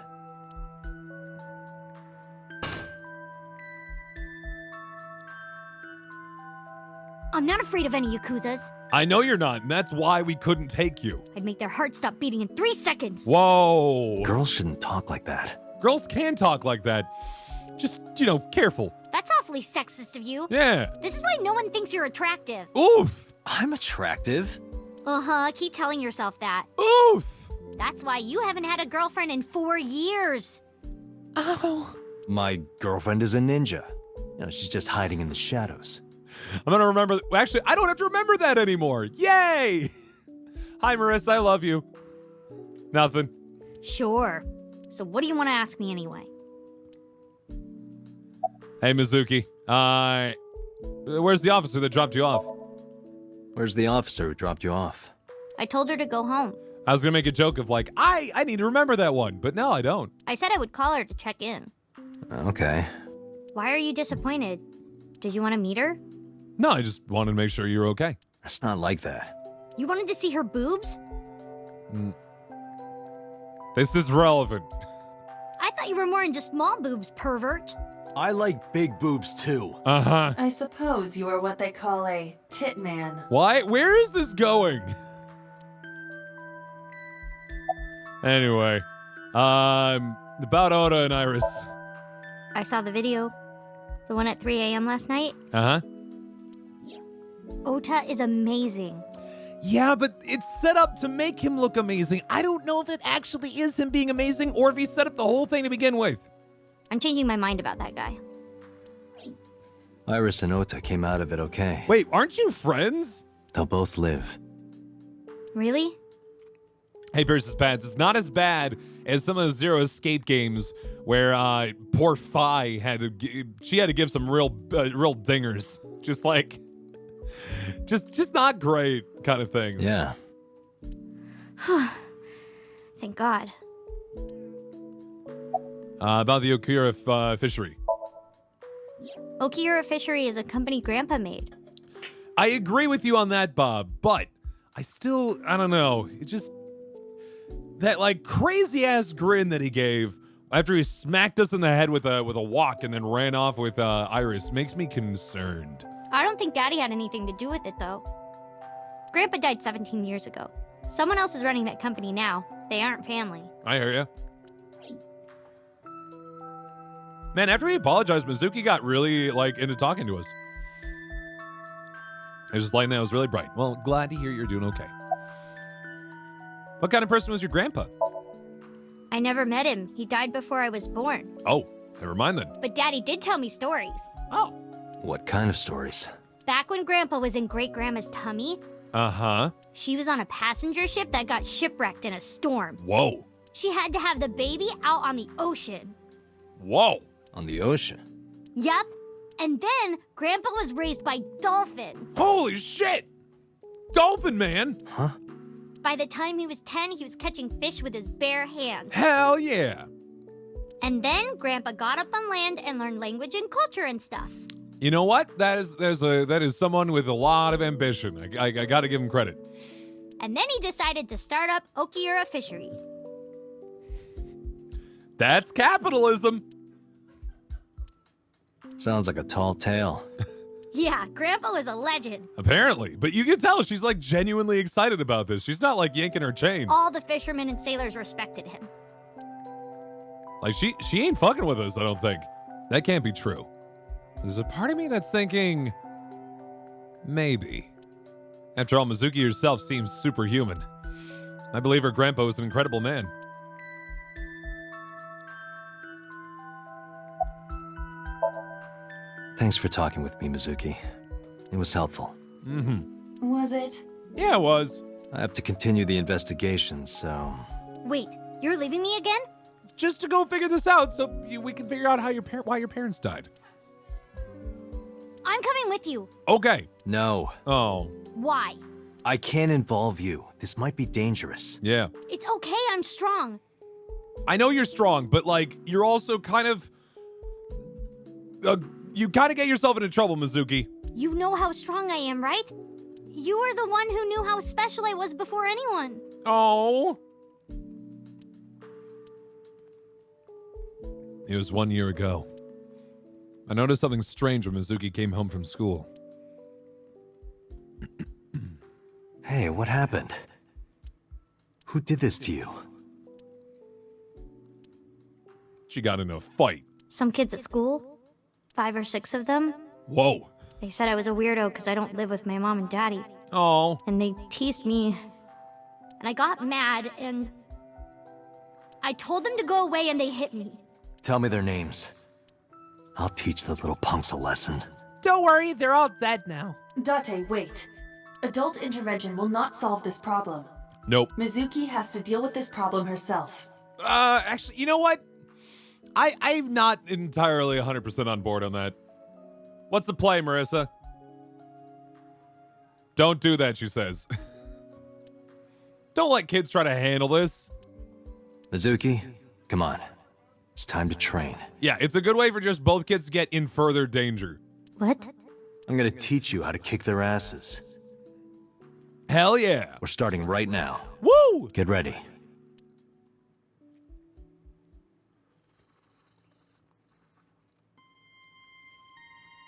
H: I'm not afraid of any Yakuzas.
A: I know you're not, and that's why we couldn't take you.
H: I'd make their hearts stop beating in 3 seconds.
A: Whoa.
C: Girls shouldn't talk like that.
A: Girls can talk like that. Just, careful.
H: That's awfully sexist of you.
A: Yeah.
H: This is why no one thinks you're attractive.
A: Oof.
C: I'm attractive.
H: Uh-huh, keep telling yourself that.
A: Oof.
H: That's why you haven't had a girlfriend in 4 years.
A: Ow.
C: My girlfriend is a ninja. She's just hiding in the shadows.
A: I'm gonna remember. Actually, I don't have to remember that anymore. Yay! Hi, Marissa. I love you. Nothing.
H: Sure. So what do you want to ask me anyway?
A: Hey, Mizuki. Where's the officer that dropped you off?
C: Where's the officer who dropped you off?
H: I told her to go home.
A: I was gonna make a joke of like, I need to remember that one, but no, I don't.
H: I said I would call her to check in.
C: Okay.
H: Why are you disappointed? Did you want to meet her?
A: No, I just wanted to make sure you're okay.
C: It's not like that.
H: You wanted to see her boobs?
A: This is relevant.
H: I thought you were more into small boobs, pervert.
F: I like big boobs too.
A: Uh-huh.
D: I suppose you are what they call a tit man.
A: Why? Where is this going? Anyway, about Oda and Iris.
H: I saw the video. The one at 3 a.m. last night.
A: Uh-huh.
H: Ota is amazing.
A: Yeah, but it's set up to make him look amazing. I don't know if it actually is him being amazing or if he set up the whole thing to begin with.
H: I'm changing my mind about that guy.
C: Iris and Ota came out of it okay.
A: Wait, aren't you friends?
C: They'll both live.
H: Really?
A: Hey, Pierce's Pants, it's not as bad as some of the Zero Escape games where poor Fi had to give some real dingers. Just like, just not great kind of things.
C: Yeah.
H: Thank God.
A: About the Okura fishery.
H: Okiura Fishery is a company Grandpa made.
A: I agree with you on that, Bob, but I don't know. It just, that like crazy ass grin that he gave after he smacked us in the head with a wok and then ran off with Iris makes me concerned.
H: I don't think Daddy had anything to do with it, though. Grandpa died 17 years ago. Someone else is running that company now. They aren't family.
A: I hear ya. Man, after he apologized, Mizuki got really like into talking to us. His light now was really bright. Well, glad to hear you're doing okay. What kind of person was your grandpa?
H: I never met him. He died before I was born.
A: Oh, never mind then.
H: But Daddy did tell me stories.
A: Oh.
C: What kind of stories?
H: Back when Grandpa was in Great-Grandma's tummy,
A: Uh-huh.
H: she was on a passenger ship that got shipwrecked in a storm.
A: Whoa.
H: She had to have the baby out on the ocean.
A: Whoa.
C: On the ocean?
H: Yup. And then Grandpa was raised by dolphins.
A: Holy shit! Dolphin man!
C: Huh?
H: By the time he was 10, he was catching fish with his bare hands.
A: Hell yeah!
H: And then Grandpa got up on land and learned language and culture and stuff.
A: You know what? That is someone with a lot of ambition. I gotta give him credit.
H: And then he decided to start up Okiura Fishery.
A: That's capitalism.
C: Sounds like a tall tale.
H: Yeah, Grandpa was a legend.
A: Apparently. But you can tell she's like genuinely excited about this. She's not like yanking her chain.
H: All the fishermen and sailors respected him.
A: Like she ain't fucking with us, I don't think. That can't be true. There's a part of me that's thinking maybe. After all, Mizuki herself seems superhuman. I believe her grandpa was an incredible man.
C: Thanks for talking with me, Mizuki. It was helpful.
D: Was it?
A: Yeah, it was.
C: I have to continue the investigation, so...
H: Wait, you're leaving me again?
A: Just to go figure this out so we can figure out how why your parents died.
H: I'm coming with you.
A: Okay.
C: No,
A: Oh,
H: Why?
C: I can't involve you. This might be dangerous.
A: yeah.
H: It's okay, I'm strong.
A: I know you're strong, but like you're also kind of you kind of get yourself into trouble, Mizuki.
H: You know how strong I am, right? You were the one who knew how special I was before anyone.
A: Oh. It was 1 year ago. I noticed something strange when Mizuki came home from school.
C: Hey, what happened? Who did this to you?
A: She got in a fight.
H: Some kids at school, 5 or 6 of them,
A: Whoa.
H: they said I was a weirdo because I don't live with my mom and daddy.
A: Oh.
H: And they teased me. And I got mad and I told them to go away and they hit me.
C: Tell me their names. I'll teach the little punks a lesson.
A: Don't worry, they're all dead now.
D: Date, wait. Adult intervention will not solve this problem.
A: Nope.
D: Mizuki has to deal with this problem herself.
A: Actually, you know what? I'm not entirely 100% on board on that. What's the play, Marissa? Don't do that, she says. Don't let kids try to handle this.
C: Mizuki, come on. It's time to train.
A: Yeah, it's a good way for just both kids to get in further danger.
H: What?
C: I'm gonna teach you how to kick their asses.
A: Hell yeah.
C: We're starting right now.
A: Woo!
C: Get ready.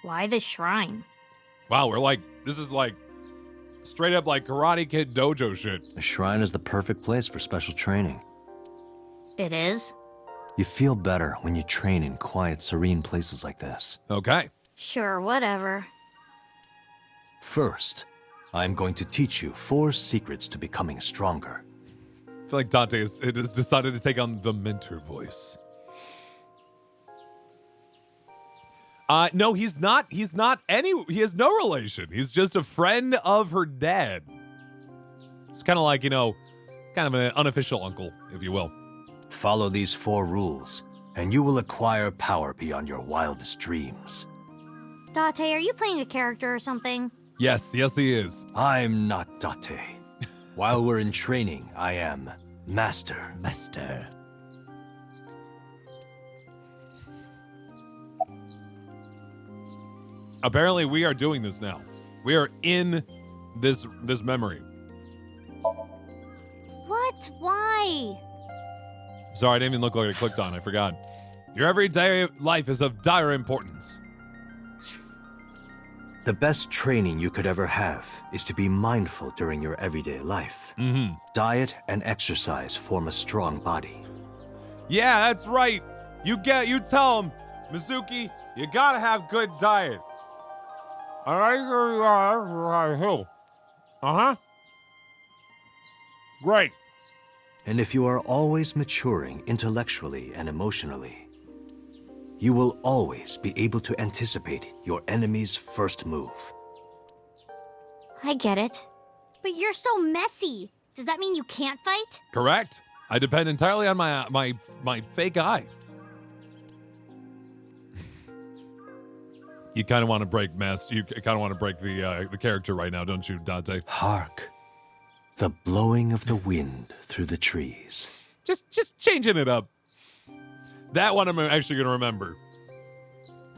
H: Why the shrine?
A: Wow, this is like straight up like Karate Kid dojo shit.
C: A shrine is the perfect place for special training.
H: It is?
C: You feel better when you train in quiet, serene places like this.
A: Okay.
H: Sure, whatever.
C: First, I'm going to teach you 4 secrets to becoming stronger.
A: I feel like Dante has decided to take on the mentor voice. No, he's not. He has no relation. He's just a friend of her dad. It's kind of like, kind of an unofficial uncle, if you will.
C: Follow these 4 rules, and you will acquire power beyond your wildest dreams.
H: Date, are you playing a character or something?
A: Yes, he is.
C: I'm not Date. While we're in training, I am Master.
A: Master. Apparently, we are doing this now. We are in this memory.
H: What? Why?
A: Sorry, I didn't even look like I clicked on. I forgot. Your everyday life is of dire importance.
C: The best training you could ever have is to be mindful during your everyday life.
A: Mm-hmm.
C: Diet and exercise form a strong body.
A: Yeah, that's right. You tell him, Mizuki, you gotta have good diet. Uh-huh. Great.
C: And if you are always maturing intellectually and emotionally, you will always be able to anticipate your enemy's first move.
H: I get it. But you're so messy. Does that mean you can't fight?
A: Correct. I depend entirely on my fake eye. You kind of want to break You kind of want to break the character right now, don't you, Dante?
C: Hark, the blowing of the wind through the trees.
A: Just changing it up. That one I'm actually gonna remember.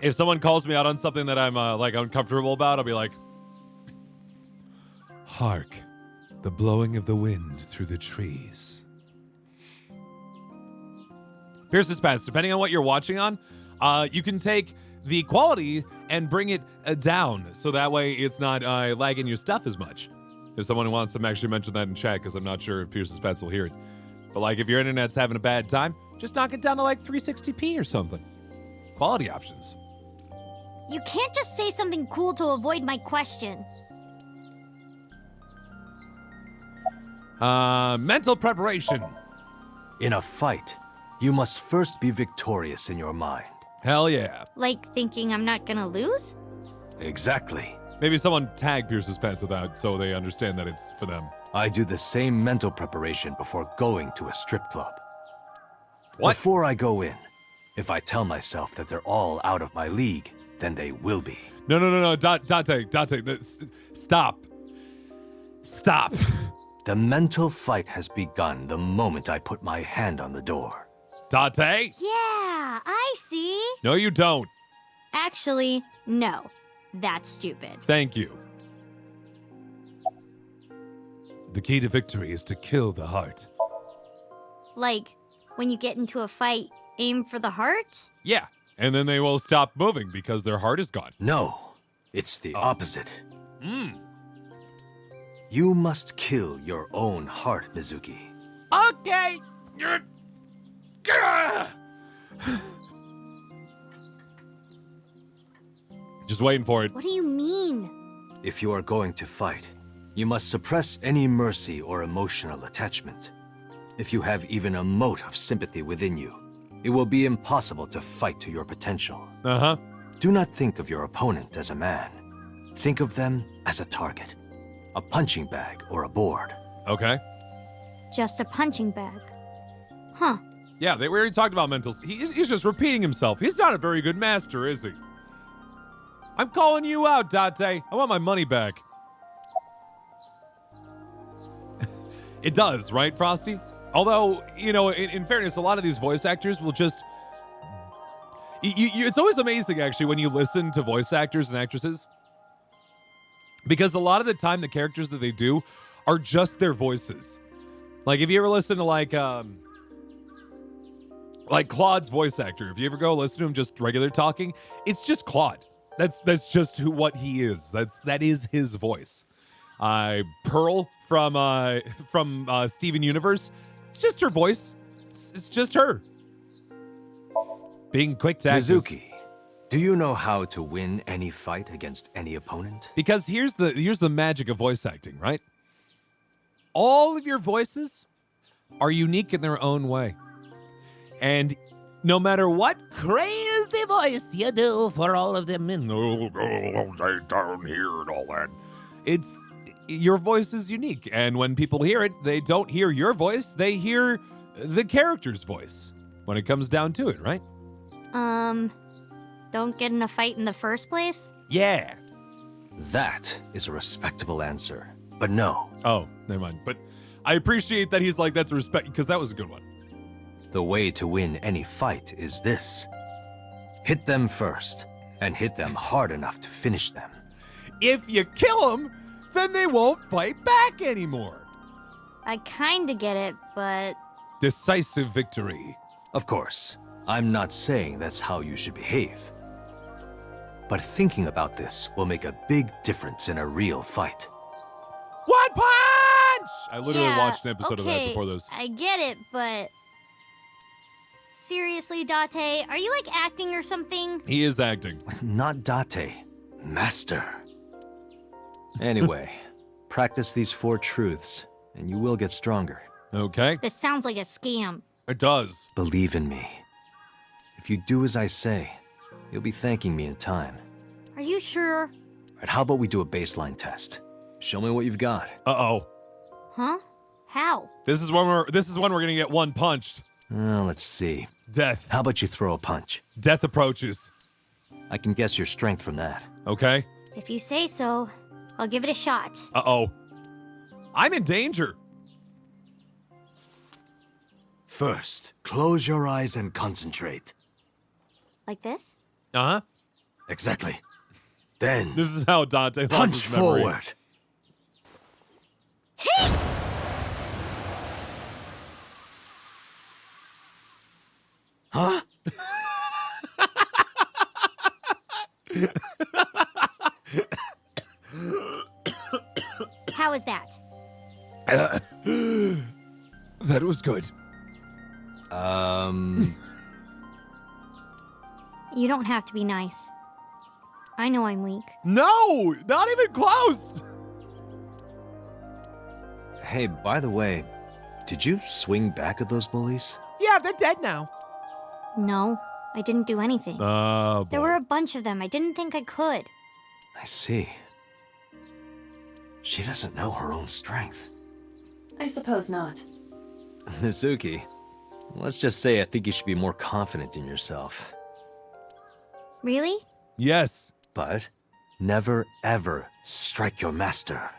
A: If someone calls me out on something that I'm like uncomfortable about, I'll be like, "Hark, the blowing of the wind through the trees." Pierce's Paths. Depending on what you're watching on, you can take the quality and bring it down, so that way it's not lagging your stuff as much. If someone wants to actually mention that in chat, because I'm not sure if Pierce's Pets will hear it. But like, if your internet's having a bad time, just knock it down to like 360p or something. Quality options.
H: You can't just say something cool to avoid my question.
A: Mental preparation.
C: In a fight, you must first be victorious in your mind.
A: Hell yeah.
H: Like thinking I'm not gonna lose?
C: Exactly.
A: Maybe someone tag Pierce's pants with that so they understand that it's for them.
C: I do the same mental preparation before going to a strip club.
A: What?
C: Before I go in, if I tell myself that they're all out of my league, then they will be.
A: No. Dante, stop. Stop.
C: The mental fight has begun the moment I put my hand on the door.
A: Dante?
H: Yeah, I see.
A: No, you don't.
H: Actually, no. That's stupid.
A: Thank you. The key to victory is to kill the heart.
H: Like, when you get into a fight, aim for the heart?
A: Yeah, and then they will stop moving because their heart is gone.
C: No, it's the opposite.
A: Hmm.
C: You must kill your own heart, Mizuki.
A: Okay. Just waiting for it.
H: What do you mean?
C: If you are going to fight, you must suppress any mercy or emotional attachment. If you have even a mote of sympathy within you, it will be impossible to fight to your potential.
A: Uh-huh.
C: Do not think of your opponent as a man. Think of them as a target, a punching bag or a board.
A: Okay.
H: Just a punching bag. Huh.
A: Yeah, we already talked about mentals. He's just repeating himself. He's not a very good master, is he? I'm calling you out, Dante. I want my money back. It does, right, Frosty? Although, you know, in fairness, a lot of these voice actors will just... it's always amazing, actually, when you listen to voice actors and actresses. Because a lot of the time, the characters that they do are just their voices. Like, if you ever listen to, like Claude's voice actor, if you ever go listen to him just regular talking, it's just Claude. That's just what he is. That is his voice. Pearl from Steven Universe, it's just her voice. It's just her. Being quick to act.
C: Mizuki, do you know how to win any fight against any opponent?
A: Because here's the magic of voice acting, right? All of your voices are unique in their own way. And no matter what crazy voice you do for all of them in down here and all that, your voice is unique. And when people hear it, they don't hear your voice, they hear the character's voice when it comes down to it, right?
H: Don't get in a fight in the first place?
A: Yeah.
C: That is a respectable answer. But no,
A: Oh, never mind. But I appreciate that he's like, that's a respect, because that was a good one.
C: the way to win any fight is this. Hit them first, and hit them hard enough to finish them.
A: If you kill them, then they won't fight back anymore.
H: I kinda get it, but
A: Decisive victory.
C: Of course, I'm not saying that's how you should behave. But thinking about this will make a big difference in a real fight.
A: One punch! I literally
H: yeah,
A: watched an episode of that
H: okay,
A: before this.
H: I get it, but seriously, Date, are you like acting or something?
A: He is acting.
C: Not Date, Master. Anyway, practice these 4 truths, and you will get stronger.
A: Okay.
H: This sounds like a scam.
A: It does.
C: Believe in me. If you do as I say, you'll be thanking me in time.
H: Are you sure?
C: Right, how about we do a baseline test? Show me what you've got.
A: Uh-oh.
H: Huh? How?
A: This is when we're gonna get one punched.
C: Let's see.
A: Death.
C: How about you throw a punch?
A: Death approaches.
C: I can guess your strength from that.
A: Okay.
H: If you say so, I'll give it a shot.
A: Uh-oh. I'm in danger.
C: First, close your eyes and concentrate.
H: Like this?
A: Uh-huh.
C: Exactly. Then,
A: This is how Dante lost
C: punch
A: his memory.
C: forward. Huh?
H: How is that?
A: That was good.
H: You don't have to be nice. I know I'm weak.
A: No! Not even close!
C: Hey, by the way, did you swing back at those bullies?
I: Yeah, they're dead now.
H: No, I didn't do anything.
A: Oh, boy.
H: There were a bunch of them. I didn't think I could.
C: I see. She doesn't know her own strength.
D: I suppose not.
C: Mizuki, let's just say I think you should be more confident in yourself.
H: Really?
A: Yes.
C: But never ever strike your master.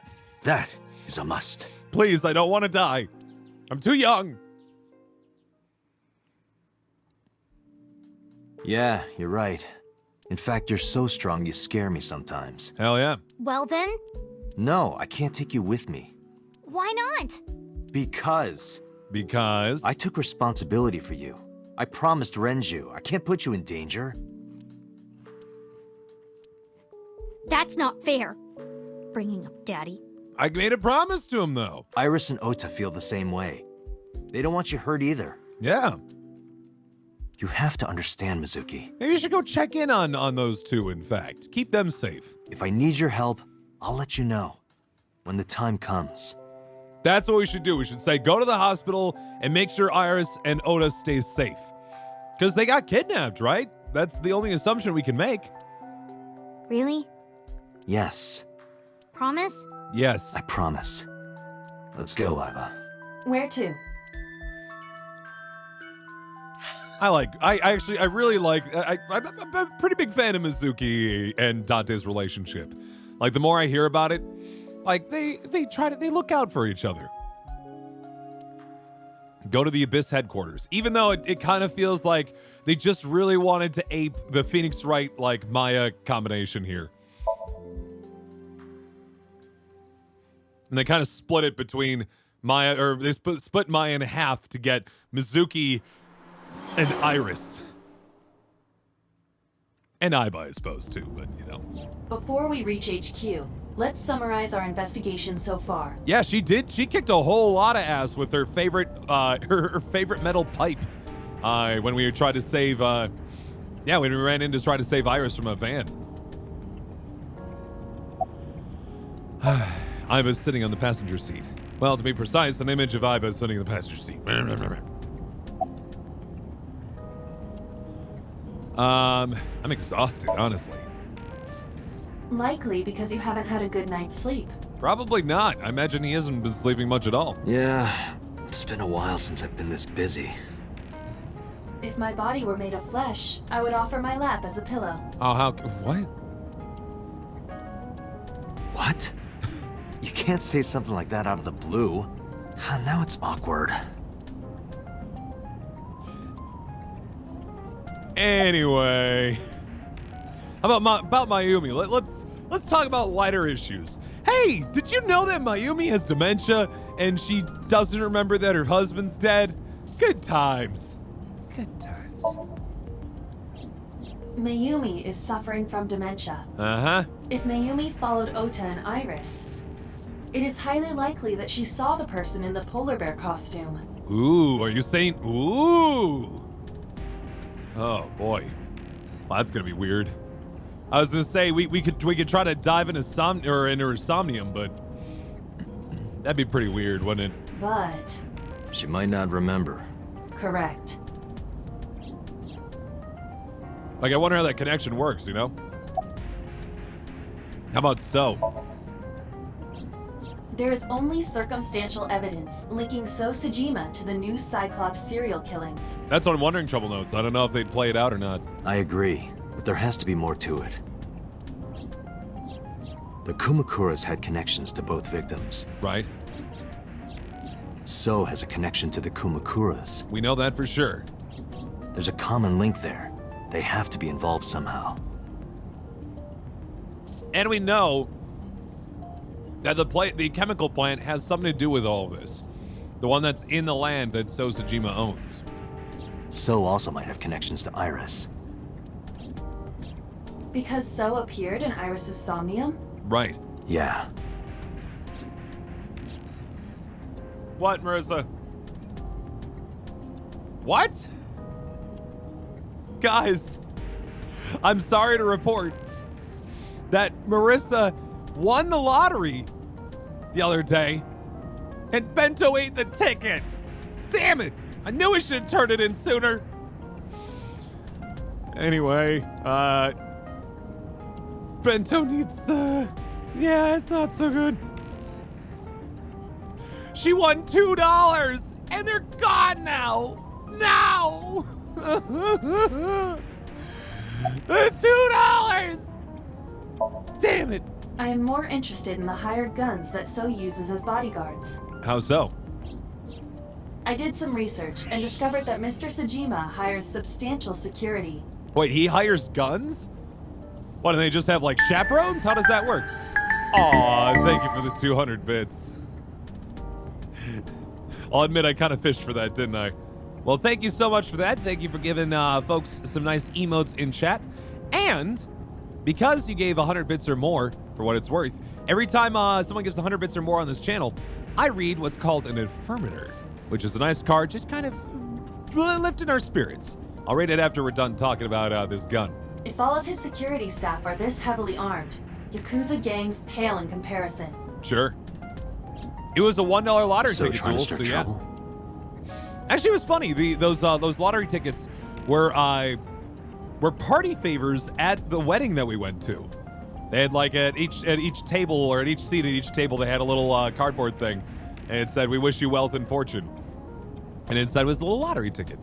C: That is a must.
A: Please, I don't want to die. I'm too young.
C: Yeah, you're right. In fact, you're so strong you scare me sometimes.
A: Hell yeah.
H: Well then,
C: No, I can't take you with me.
H: why not?
C: Because
A: Because?
C: I took responsibility for you. I promised Renju. I can't put you in danger.
H: That's not fair. Bringing up Daddy.
A: I made a promise to him, though.
C: Iris and Ota feel the same way. They don't want you hurt either.
A: Yeah.
C: You have to understand, Mizuki.
A: Maybe you should go check in on those two, in fact. Keep them safe.
C: If I need your help, I'll let you know. When the time comes.
A: That's what we should do. We should say, go to the hospital and make sure Iris and Ota stay safe. Because they got kidnapped, right? That's the only assumption we can make.
H: Really?
C: Yes,
H: Promise?
A: Yes.
C: I promise. Let's go, Iva.
D: Where to?
A: I really like, I'm a pretty big fan of Mizuki and Dante's relationship. Like, the more I hear about it, like, they look out for each other. Go to the Abyss headquarters. Even though it kind of feels like they just really wanted to ape the Phoenix Wright, like, Maya combination here. And they kind of split it between Maya, or they split Maya in half to get Mizuki and Iris. And Iba, I suppose, too, but, you know.
D: Before we reach HQ, let's summarize our investigation so far.
A: Yeah, she did. She kicked a whole lot of ass with her favorite, her favorite metal pipe. When we tried to save, when we ran in to try to save Iris from a van. Iba's sitting on the passenger seat. Well, to be precise, an image of Iba sitting in the passenger seat. I'm exhausted, honestly.
D: Likely because you haven't had a good night's sleep.
A: Probably not. I imagine he hasn't been sleeping much at all.
C: Yeah, it's been a while since I've been this busy.
D: If my body were made of flesh, I would offer my lap as a pillow.
A: Oh, what?
C: What? You can't say something like that out of the blue. Now it's awkward.
A: Anyway, how about Mayumi? Let's talk about lighter issues. Hey, did you know that Mayumi has dementia and she doesn't remember that her husband's dead? Good times. Good times.
D: Mayumi is suffering from dementia.
A: Uh-huh.
D: If Mayumi followed Ota and Iris, it is highly likely that she saw the person in the polar bear costume.
A: Ooh, are you saying ooh? Oh boy. Well, that's gonna be weird. I was gonna say we could try to dive into into Somnium, but that'd be pretty weird, wouldn't it?
D: But
C: She might not remember.
D: correct.
A: Like, I wonder how that connection works, you know? How about so?
D: There is only circumstantial evidence linking So Sajima to the new Cyclops serial killings.
A: That's what I'm wondering, Trouble Notes. I don't know if they'd play it out or not.
C: I agree, but there has to be more to it. The Kumakuras had connections to both victims.
A: Right?
C: So has a connection to the Kumakuras.
A: We know that for sure.
C: There's a common link there. They have to be involved somehow.
A: And we know that the chemical plant has something to do with all of this. The one that's in the land that So Sajima owns.
C: So also might have connections to Iris.
D: Because So appeared in Iris's Somnium?
A: Right.
C: Yeah.
A: What, Marissa? What? Guys, I'm sorry to report that Marissa won the lottery the other day, And Bento ate the ticket. Damn it. I knew I should have turned it in sooner. Anyway, Bento needs, yeah, it's not so good. She won $2 and they're gone now. Now. $2. Damn it.
D: I am more interested in the hired guns that So uses as bodyguards.
A: How so?
D: I did some research and discovered that Mr. Sajima hires substantial security.
A: Wait, he hires guns? What, do they just have like chaperones? How does that work? Aw, thank you for the 200 bits. I'll admit I kind of fished for that, didn't I? Well, thank you so much for that. Thank you for giving folks some nice emotes in chat. And because you gave 100 bits or more, for what it's worth, every time someone gives 100 bits or more on this channel, I read what's called an affirmator, which is a nice card just kind of lifting our spirits. I'll read it after we're done talking about this gun.
D: If all of his security staff are this heavily armed, Yakuza gangs pale in comparison.
A: Sure. It was a $1 lottery
C: So
A: ticket,
C: trying to
A: Jules,
C: start
A: so yeah.
C: trouble?
A: Actually, it was funny. Those lottery tickets were party favors at the wedding that we went to. They had like at each table or at each seat at each table they had a little cardboard thing, and it said, "We wish you wealth and fortune," and inside was a little lottery ticket.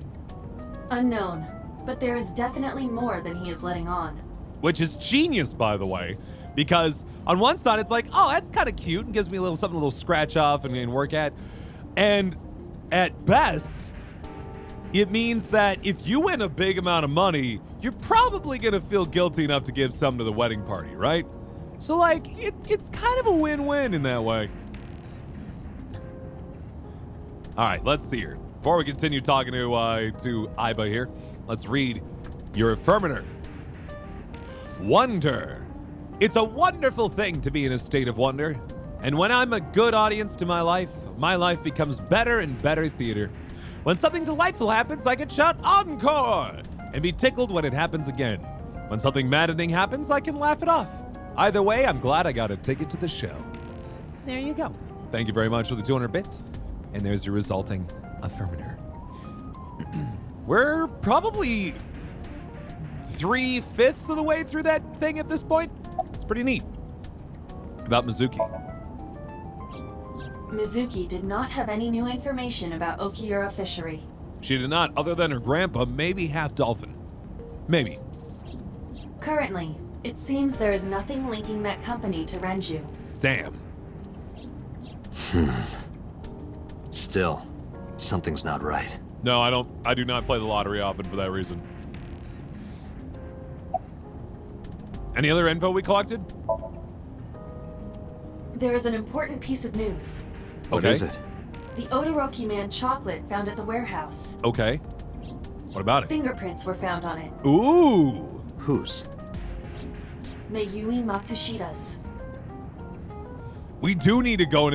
D: Unknown, but there is definitely more than he is letting on.
A: Which is genius, by the way, because on one side it's like, oh, that's kind of cute and gives me something a little scratch off and work at, and at best, it means that if you win a big amount of money, you're probably gonna feel guilty enough to give some to the wedding party, right? So like, it's kind of a win-win in that way. All right, let's see here. Before we continue talking to Iba here, let's read your affirmator. Wonder. It's a wonderful thing to be in a state of wonder. And when I'm a good audience to my life becomes better and better theater. When something delightful happens, I can shout encore and be tickled when it happens again. When something maddening happens, I can laugh it off. Either way, I'm glad I got a ticket to the show. There you go. Thank you very much for the 200 bits. And there's your resulting affirmator. We're probably 3/5 of the way through that thing at this point. It's pretty neat. About Mizuki.
D: Mizuki did not have any new information about Okiura fishery.
A: She did not, other than her grandpa, maybe half dolphin. Maybe.
D: Currently, it seems there is nothing linking that company to Renju.
A: Damn.
C: Still, something's not right.
A: No, I do not play the lottery often for that reason. Any other info we collected?
D: There is an important piece of news.
C: What
A: Okay.
C: is it?
D: The Odoroki Man chocolate found at the warehouse.
A: Okay. What about it?
D: Fingerprints were found on it.
A: Ooh.
C: Whose?
D: Mayumi Matsushida's.
A: We do need to go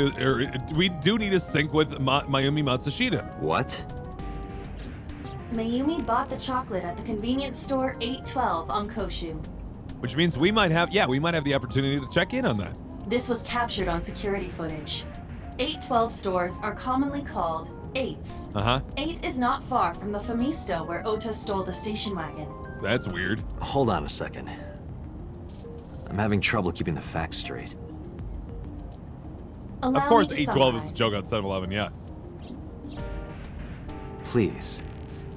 A: we do need to sync with Mayumi Matsushita.
C: What?
D: Mayumi bought the chocolate at the convenience store 812 on Koshu.
A: Which means we might have the opportunity to check in on that.
D: This was captured on security footage. 812 stores are commonly called 8s.
A: Uh-huh.
D: 8 is not far from the Famisto where Ota stole the station wagon.
A: That's weird.
C: Hold on a second. I'm having trouble keeping the facts straight.
D: Allow
A: Of course,
D: me to
A: 812 is a
D: summarize.
A: joke on 7-Eleven, yeah.
C: Please.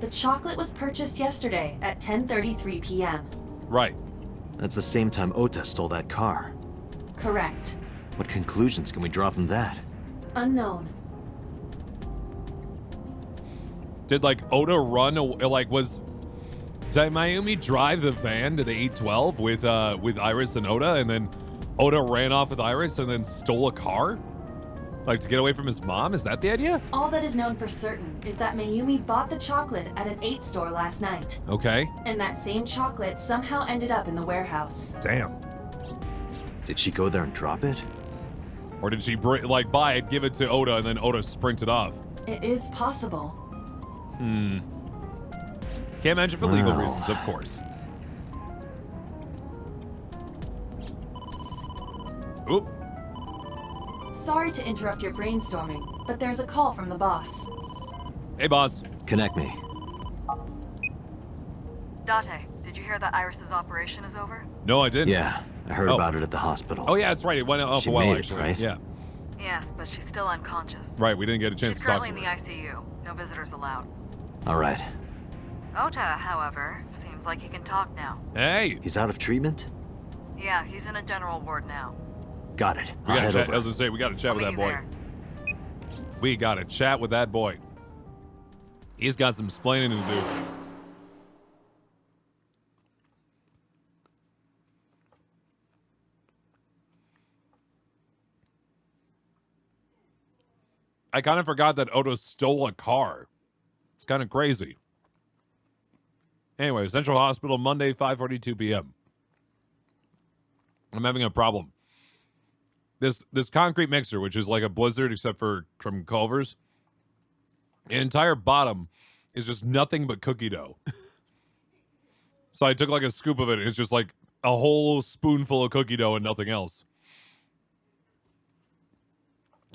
D: The chocolate was purchased yesterday at 10:33 p.m.
A: Right.
C: That's the same time Ota stole that car.
D: Correct.
C: What conclusions can we draw from that?
D: Unknown.
A: Did like Oda run? Did Mayumi drive the van to the 812 with Iris and Oda, and then Oda ran off with Iris and then stole a car? Like to get away from his mom? Is that the idea?
D: All that is known for certain is that Mayumi bought the chocolate at an 8 store last night.
A: Okay.
D: And that same chocolate somehow ended up in the warehouse.
A: Damn.
C: Did she go there and drop it?
A: Or did she buy it, give it to Oda, and then Oda sprinted off?
D: It is possible.
A: Can't imagine for legal
C: Well.
A: reasons, of course. Oop.
D: sorry to interrupt your brainstorming, but there's a call from the boss.
A: Hey, boss.
C: Connect me.
I: Date, did you hear that Iris's operation is over?
A: No, I didn't.
C: Yeah, I heard
A: Oh.
C: about it at the hospital.
A: Oh, yeah, that's right. It went off
C: She
A: a while,
C: made it,
A: actually.
C: right?
A: Yeah.
I: Yes, but she's still unconscious.
A: Right, we didn't get a chance
I: She's
A: to talk
I: currently
A: to
I: in
A: her.
I: the ICU. No visitors allowed.
C: All right.
I: Ota, however, seems like he can talk now.
A: Hey!
C: He's out of treatment?
I: Yeah, he's in a general ward now.
C: Got it.
A: We
C: I'll
A: gotta
C: head
A: chat.
C: over.
A: I was gonna say, we gotta chat
I: I'll
A: with
I: meet
A: that
I: you
A: boy.
I: there.
A: We gotta chat with that boy. He's got some explaining to do. I kind of forgot that Odo stole a car. It's kind of crazy. Anyway, Central Hospital, Monday, 5:42 p.m. I'm having a problem. This concrete mixer, which is like a blizzard except for from Culver's, the entire bottom is just nothing but cookie dough. So I took like a scoop of it, and it's just like a whole spoonful of cookie dough and nothing else.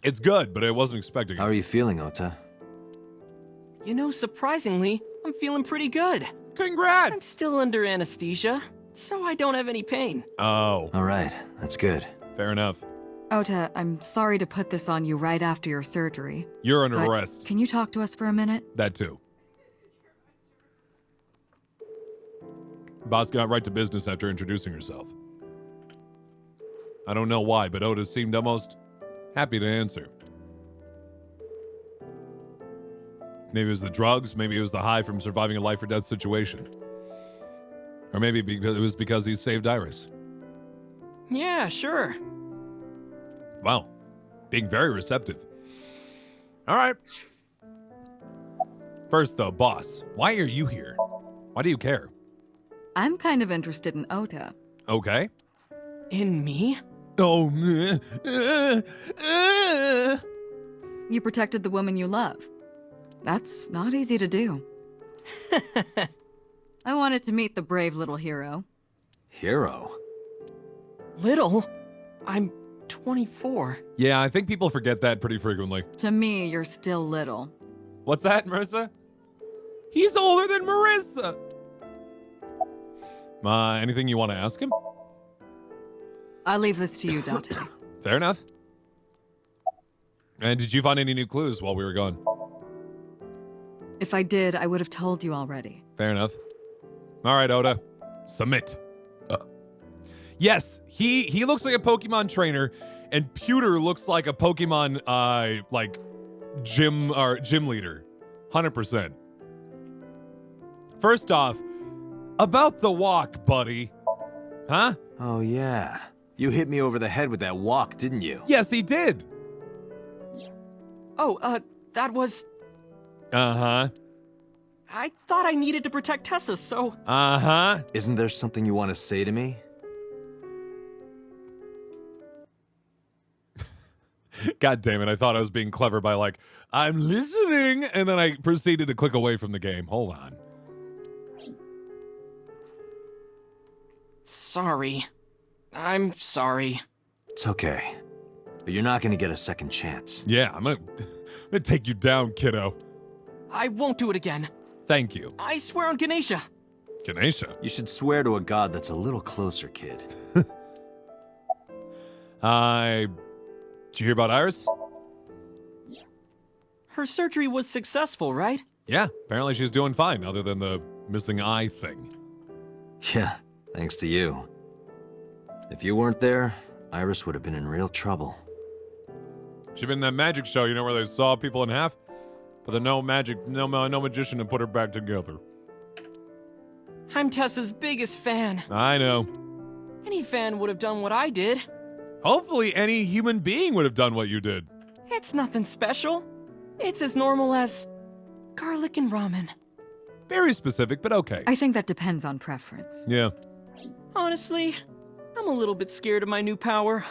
A: It's good, but I wasn't expecting
C: How
A: it.
C: are you feeling, Ota?
J: You know, surprisingly, I'm feeling pretty good. I'm
A: Congrats!
J: still under anesthesia, so I don't have any pain.
A: Oh,
C: All right, that's good.
A: fair enough.
K: Ota, I'm sorry to put this on you right after your surgery.
A: You're under
K: but
A: arrest.
K: Can you talk to us for a minute?
A: That too. Boss got right to business after introducing herself. I don't know why, but Oda seemed almost happy to answer. Maybe it was the drugs, maybe it was the high from surviving a life or death situation. Or maybe it was because he saved Iris.
J: Yeah, sure.
A: Wow. Being very receptive. All right. First, though, boss, why are you here? Why do you care?
K: I'm kind of interested in Ota.
A: Okay.
J: In me?
A: Oh,
K: You protected the woman you love. That's not easy to do. I wanted to meet the brave little hero.
C: Hero?
J: Little? I'm 24.
A: yeah, I think people forget that pretty frequently.
K: To me, you're still little.
A: What's that, Marissa? He's older than Marissa. Anything you want to ask him?
K: I'll leave this to you, Date.
A: Fair enough. And did you find any new clues while we were gone?
K: If I did, I would have told you already.
A: Fair enough. All right, Oda. Submit. Yes, he looks like a Pokemon trainer, and Pewter looks like a Pokemon like gym leader. 100%. First off, about the walk, buddy. Huh?
C: Oh, yeah. You hit me over the head with that walk, didn't you?
A: Yes, he did.
J: Oh, that was...
A: Uh-huh.
J: I thought I needed to protect Tessa, so...
A: Uh-huh.
C: Isn't there something you want to say to me?
A: God damn it, I thought I was being clever by like, I'm listening, and then I proceeded to click away from the game. Hold on.
J: Sorry. I'm sorry.
C: It's okay. But you're not going to get a second chance.
A: Yeah, I'm gonna take you down, kiddo.
J: I won't do it again.
A: Thank you.
J: I swear on Ganesha.
A: Ganesha.
C: You should swear to a god that's a little closer, kid.
A: Did you hear about Iris?
J: Her surgery was successful, right?
A: Yeah, apparently she's doing fine, other than the missing eye thing.
C: Yeah, thanks to you. If you weren't there, Iris would have been in real trouble.
A: She been in that magic show, you know, where they saw people in half? But then no magician to put her back together.
J: I'm Tessa's biggest fan.
A: I know.
J: Any fan would have done what I did.
A: Hopefully any human being would have done what you did.
J: It's nothing special. It's as normal as garlic and ramen.
A: Very specific, but okay.
K: I think that depends on preference.
A: Yeah.
J: Honestly, I'm a little bit scared of my new power.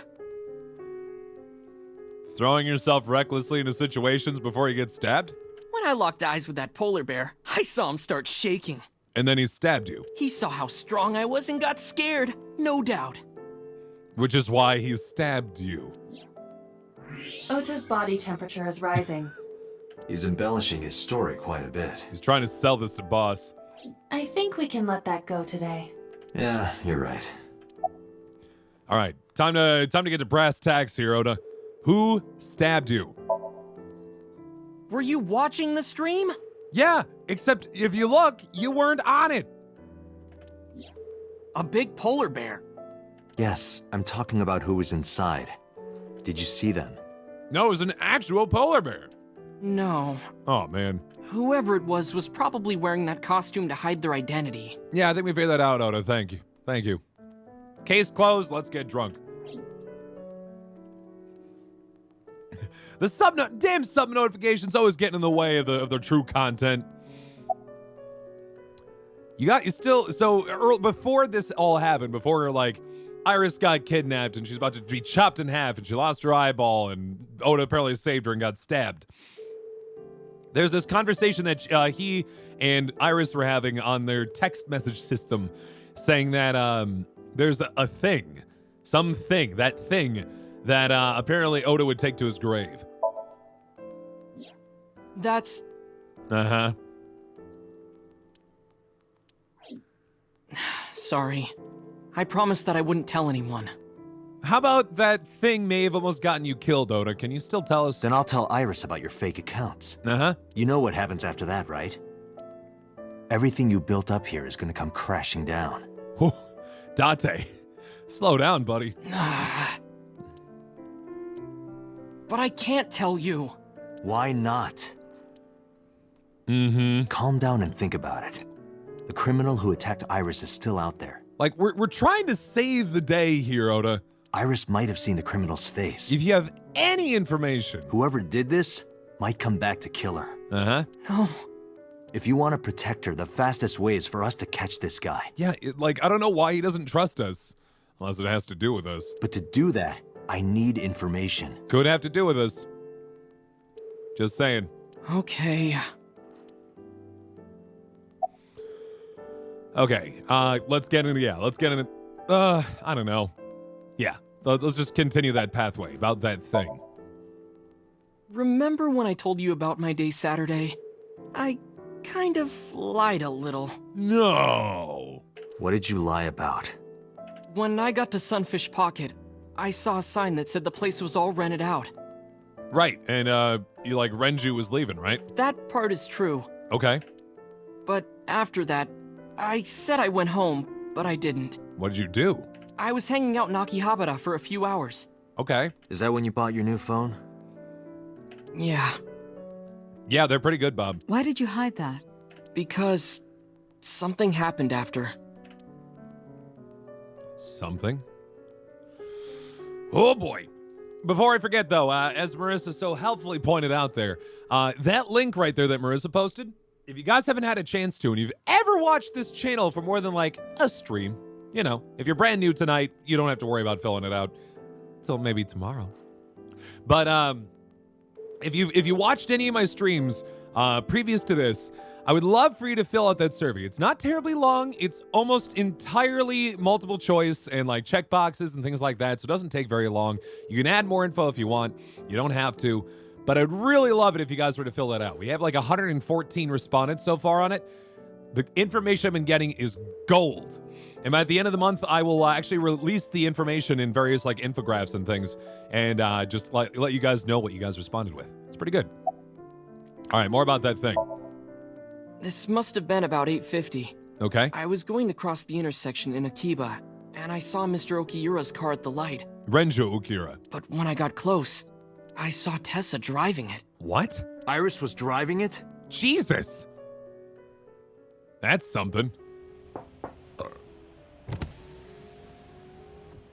A: Throwing yourself recklessly into situations before you get stabbed?
J: When I locked eyes with that polar bear, I saw him start shaking.
A: And then he stabbed you.
J: He saw how strong I was and got scared, no doubt.
A: Which is why he stabbed you.
D: Ota's body temperature is rising.
C: He's embellishing his story quite a bit.
A: He's trying to sell this to boss.
D: I think we can let that go today.
C: Yeah, you're right.
A: All right, time to get to brass tacks here, Ota. Who stabbed you?
J: Were you watching the stream?
A: Yeah, except if you look, you weren't on it.
J: A big polar bear.
C: Yes, I'm talking about who was inside. Did you see them?
A: No, it was an actual polar bear.
J: No.
A: Oh, man.
J: Whoever it was probably wearing that costume to hide their identity.
A: Yeah, I think we figured that out, Ota. Thank you. Thank you. Case closed. Let's get drunk. The damn sub notifications always getting in the way of the true content. Before this all happened, before like Iris got kidnapped and she's about to be chopped in half and she lost her eyeball and Ota apparently saved her and got stabbed. There's this conversation that he and Iris were having on their text message system saying that there's a thing that apparently Ota would take to his grave.
J: That's...
A: Uh-huh.
J: Sorry. I promised that I wouldn't tell anyone.
A: How about that thing may have almost gotten you killed, Ota? Can you still tell us?
C: Then I'll tell Iris about your fake accounts.
A: Uh-huh.
C: You know what happens after that, right? Everything you built up here is gonna come crashing down.
A: Whew. Date, slow down, buddy.
J: But I can't tell you.
C: Why not?
A: Mm-hmm.
C: Calm down and think about it. The criminal who attacked Iris is still out there.
A: Like, we're trying to save the day here, Ota.
C: Iris might have seen the criminal's face.
A: If you have any information.
C: Whoever did this might come back to kill her.
A: Uh-huh.
J: No.
C: If you want to protect her, the fastest way is for us to catch this guy.
A: Yeah, I don't know why he doesn't trust us. Unless it has to do with us.
C: But to do that, I need information.
A: Could have to do with us. Just saying.
J: Okay.
A: Okay, let's get into, I don't know. Yeah, let's just continue that pathway, about that thing.
J: Remember when I told you about my day Saturday? I kind of lied a little.
A: No!
C: What did you lie about?
J: When I got to Sunfish Pocket, I saw a sign that said the place was all rented out.
A: Right, and, Renju was leaving, right?
J: That part is true.
A: Okay.
J: But after that, I said I went home, but I didn't.
A: What did you do?
J: I was hanging out in Akihabara for a few hours.
A: Okay.
C: Is that when you bought your new phone?
J: Yeah.
A: Yeah, they're pretty good, Bob.
K: Why did you hide that?
J: Because something happened after.
A: Something? Oh boy. Before I forget though, as Marissa so helpfully pointed out there, that link right there that Marissa posted, if you guys haven't had a chance to, and you've ever watched this channel for more than like a stream, you know, if you're brand new tonight, you don't have to worry about filling it out until maybe tomorrow. But if you watched any of my streams previous to this, I would love for you to fill out that survey. It's not terribly long. It's almost entirely multiple choice and like check boxes and things like that, so it doesn't take very long. You can add more info if you want. You don't have to. But I'd really love it if you guys were to fill that out. We have like 114 respondents so far on it. The information I've been getting is gold. And by the end of the month, I will actually release the information in various like infographics and things and just let you guys know what you guys responded with. It's pretty good. All right, more about that thing.
J: This must have been about 8:50.
A: Okay.
J: I was going to cross the intersection in Akiba, and I saw Mr. Okiura's car at the light.
A: Renju Okura.
J: But when I got close, I saw Tessa driving it.
A: What?
C: Iris was driving it?
A: Jesus! That's something.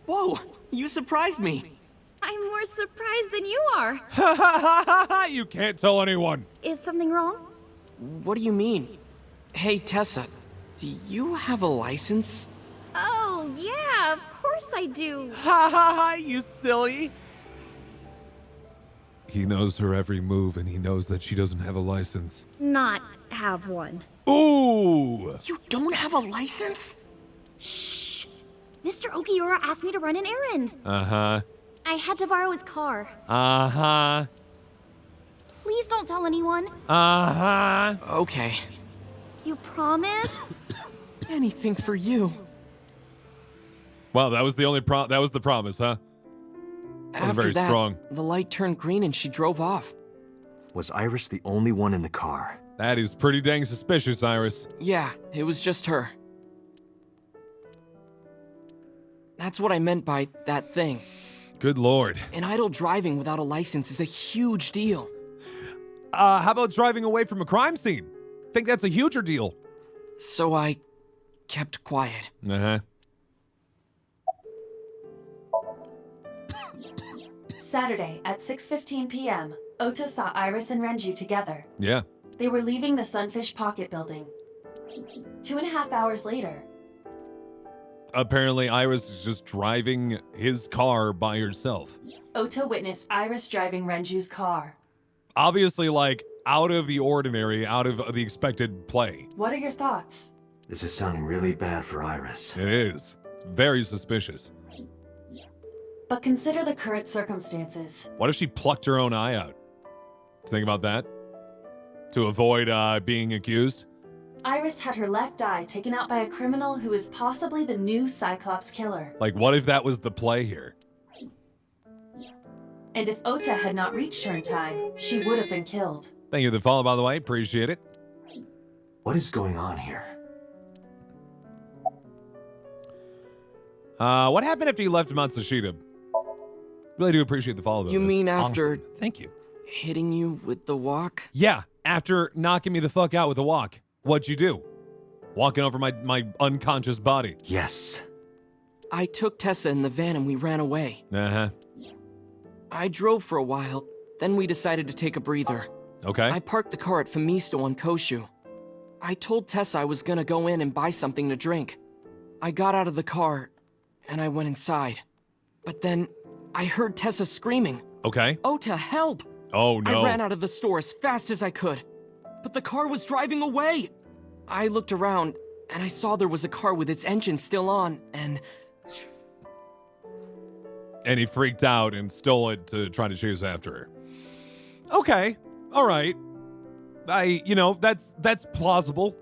J: Whoa! You surprised me!
L: I'm more surprised than you are.
A: Ha ha ha ha! You can't tell anyone!
L: Is something wrong?
J: What do you mean? Hey, Tessa, do you have a license?
L: Oh, yeah, of course I do.
A: Ha ha ha, you silly! He knows her every move and he knows that she doesn't have a license.
L: Not have one.
A: Ooh!
J: You don't have a license?
L: Shh! Mr. Okiura asked me to run an errand.
A: Uh-huh.
L: I had to borrow his car.
A: Uh-huh.
L: Please don't tell anyone.
A: Uh-huh.
J: Okay.
L: You promise?
J: Anything for you.
A: Well, that was the only that was the promise, huh? That was
J: After
A: very
J: that,
A: strong.
J: the light turned green and she drove off.
C: Was Iris the only one in the car?
A: That is pretty dang suspicious, Iris.
J: Yeah, it was just her. That's what I meant by that thing.
A: Good lord.
J: And idle driving without a license is a huge deal.
A: How about driving away from a crime scene? Think that's a huger deal.
J: So I kept quiet.
A: Uh-huh.
D: Saturday at 6:15 p.m., Ota saw Iris and Renju together.
A: Yeah.
D: They were leaving the Sunfish Pocket building. 2.5 hours later,
A: Apparently, Iris is just driving his car by herself.
D: Ota witnessed Iris driving Renju's car.
A: Obviously, like, out of the ordinary, out of the expected play.
D: What are your thoughts?
C: This is sounding really bad for Iris.
A: It is. Very suspicious.
D: But consider the current circumstances.
A: What if she plucked her own eye out? Think about that? To avoid being accused?
D: Iris had her left eye taken out by a criminal who is possibly the new Cyclops killer.
A: Like, what if that was the play here?
D: And if Ota had not reached her in time, she would have been killed.
A: Thank you for the follow, by the way. Appreciate it.
C: What is going on here?
A: What happened after you left Matsushita? Really do appreciate the follow, though.
J: You mean
A: That's
J: after...
A: awesome. Thank you.
J: Hitting you with the walk?
A: Yeah, after knocking me the fuck out with a walk. What'd you do? Walking over my unconscious body.
C: Yes.
J: I took Tessa in the van and we ran away.
A: Uh-huh.
J: I drove for a while, then we decided to take a breather.
A: Okay.
J: I parked the car at Famisto on Koshu. I told Tessa I was gonna go in and buy something to drink. I got out of the car, and I went inside. But then, I heard Tessa screaming.
A: Okay.
J: Ota, help!
A: Oh, no.
J: I ran out of the store as fast as I could. But the car was driving away! I looked around, and I saw there was a car with its engine still on, and...
A: And he freaked out and stole it to try to chase after her. Okay. All right. That's plausible.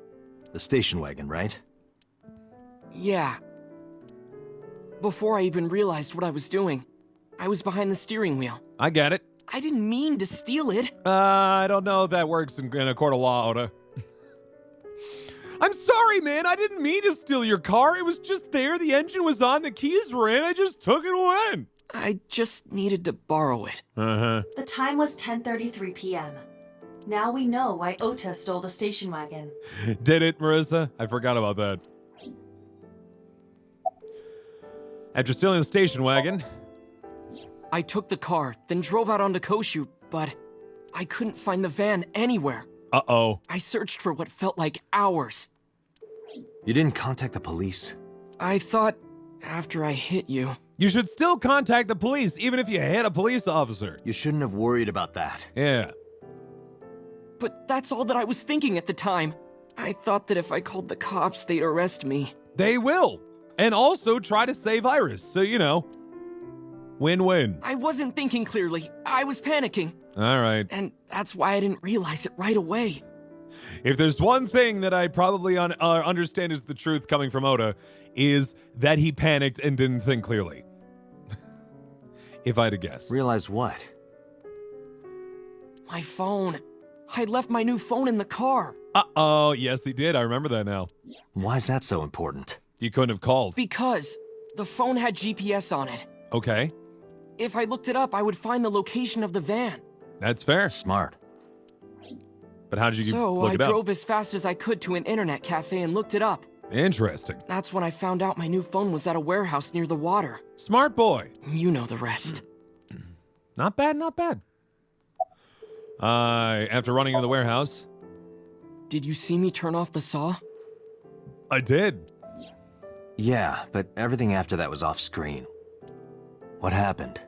C: The station wagon, right?
J: Yeah. Before I even realized what I was doing, I was behind the steering wheel.
A: I get it.
J: I didn't mean to steal it.
A: I don't know if that works in a court of law, Oda. I'm sorry, man. I didn't mean to steal your car. It was just there. The engine was on. The keys were in. I just took it and went.
J: I just needed to borrow it.
A: Uh-huh.
D: The time was 10:33 p.m. Now we know why Ota stole the station wagon.
A: Did it, Marissa? I forgot about that. After stealing the station wagon...
J: I took the car, then drove out onto Koshu, but I couldn't find the van anywhere.
A: Uh-oh.
J: I searched for what felt like hours.
C: You didn't contact the police?
J: I thought after I hit you...
A: You should still contact the police, even if you hit a police officer.
C: You shouldn't have worried about that.
A: Yeah.
J: But that's all that I was thinking at the time. I thought that if I called the cops, they'd arrest me.
A: They will. And also try to save Iris, so win-win.
J: I wasn't thinking clearly. I was panicking.
A: All right.
J: And that's why I didn't realize it right away.
A: If there's one thing that I probably understand is the truth coming from Oda, is that he panicked and didn't think clearly. If I had to guess.
C: Realize what?
J: My phone. I left my new phone in the car.
A: Uh-oh, yes he did. I remember that now.
C: Why is that so important?
A: You couldn't have called.
J: Because the phone had GPS on it.
A: Okay.
J: If I looked it up, I would find the location of the van.
A: That's fair.
C: Smart.
A: But how did you
J: So
A: look
J: I
A: it up?
J: drove as fast as I could to an internet cafe and looked it up.
A: Interesting.
J: That's when I found out my new phone was at a warehouse near the water.
A: Smart boy.
J: You know the rest.
A: Not bad, not bad. After running into the warehouse...
J: Did you see me turn off the saw?
A: I did.
C: Yeah, but everything after that was off screen. What happened?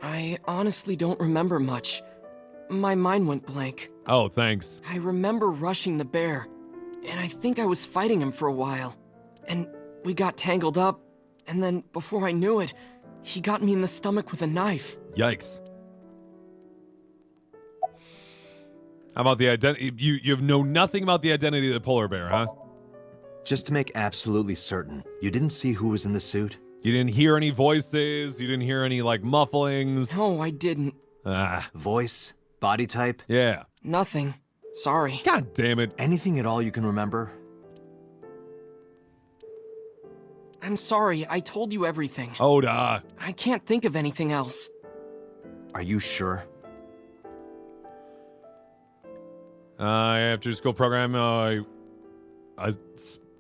J: I honestly don't remember much. My mind went blank.
A: Oh, thanks.
J: I remember rushing the bear, and I think I was fighting him for a while. And we got tangled up, and then before I knew it, He got me in the stomach with a knife.
A: Yikes. How about the identity? You know nothing about the identity of the polar bear, huh?
C: Just to make absolutely certain, you didn't see who was in the suit?
A: You didn't hear any voices? You didn't hear any, like, mufflings?
J: No, I didn't.
C: Voice? Body type?
A: Yeah.
J: Nothing. Sorry.
A: God damn it.
C: Anything at all you can remember?
J: I'm sorry, I told you everything.
A: Oda.
J: I can't think of anything else.
C: Are you sure?
A: After school program,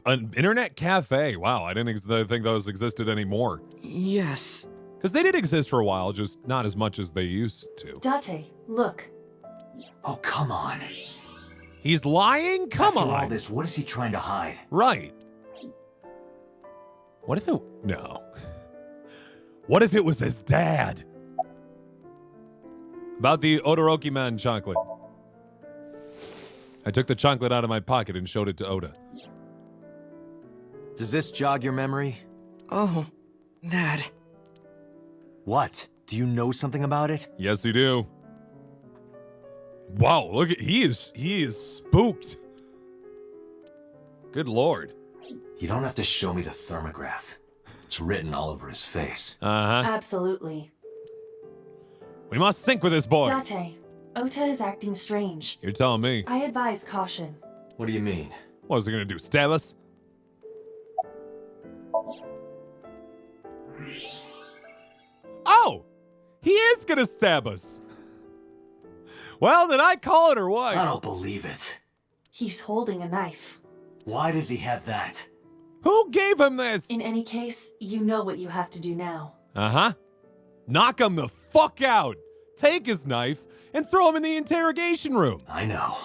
A: an internet cafe. Wow, I didn't think those existed anymore.
J: Yes.
A: Because they did exist for a while, just not as much as they used to.
D: Date, look.
C: Oh, come on.
A: He's lying? Come on.
C: After all this, what is he trying to hide?
A: Right. What if it... No. What if it was his dad? About the Odoroki Man chocolate. I took the chocolate out of my pocket and showed it to Oda.
C: Does this jog your memory?
J: Oh, that.
C: What? Do you know something about it?
A: Yes, you do. Wow, look at... He is spooked. Good lord.
C: You don't have to show me the thermograph. It's written all over his face.
A: Uh-huh.
D: Absolutely.
A: We must sync with this boy.
D: Date, Ota is acting strange.
A: You're telling me.
D: I advise caution.
C: What do you mean?
A: What is he gonna do, stab us? Oh! He is gonna stab us! Well, did I call it or what?
C: I don't believe it.
D: He's holding a knife.
C: Why does he have that?
A: Who gave him this?
D: In any case, you know what you have to do now.
A: Uh-huh. Knock him the fuck out! Take his knife and throw him in the interrogation room.
C: I know.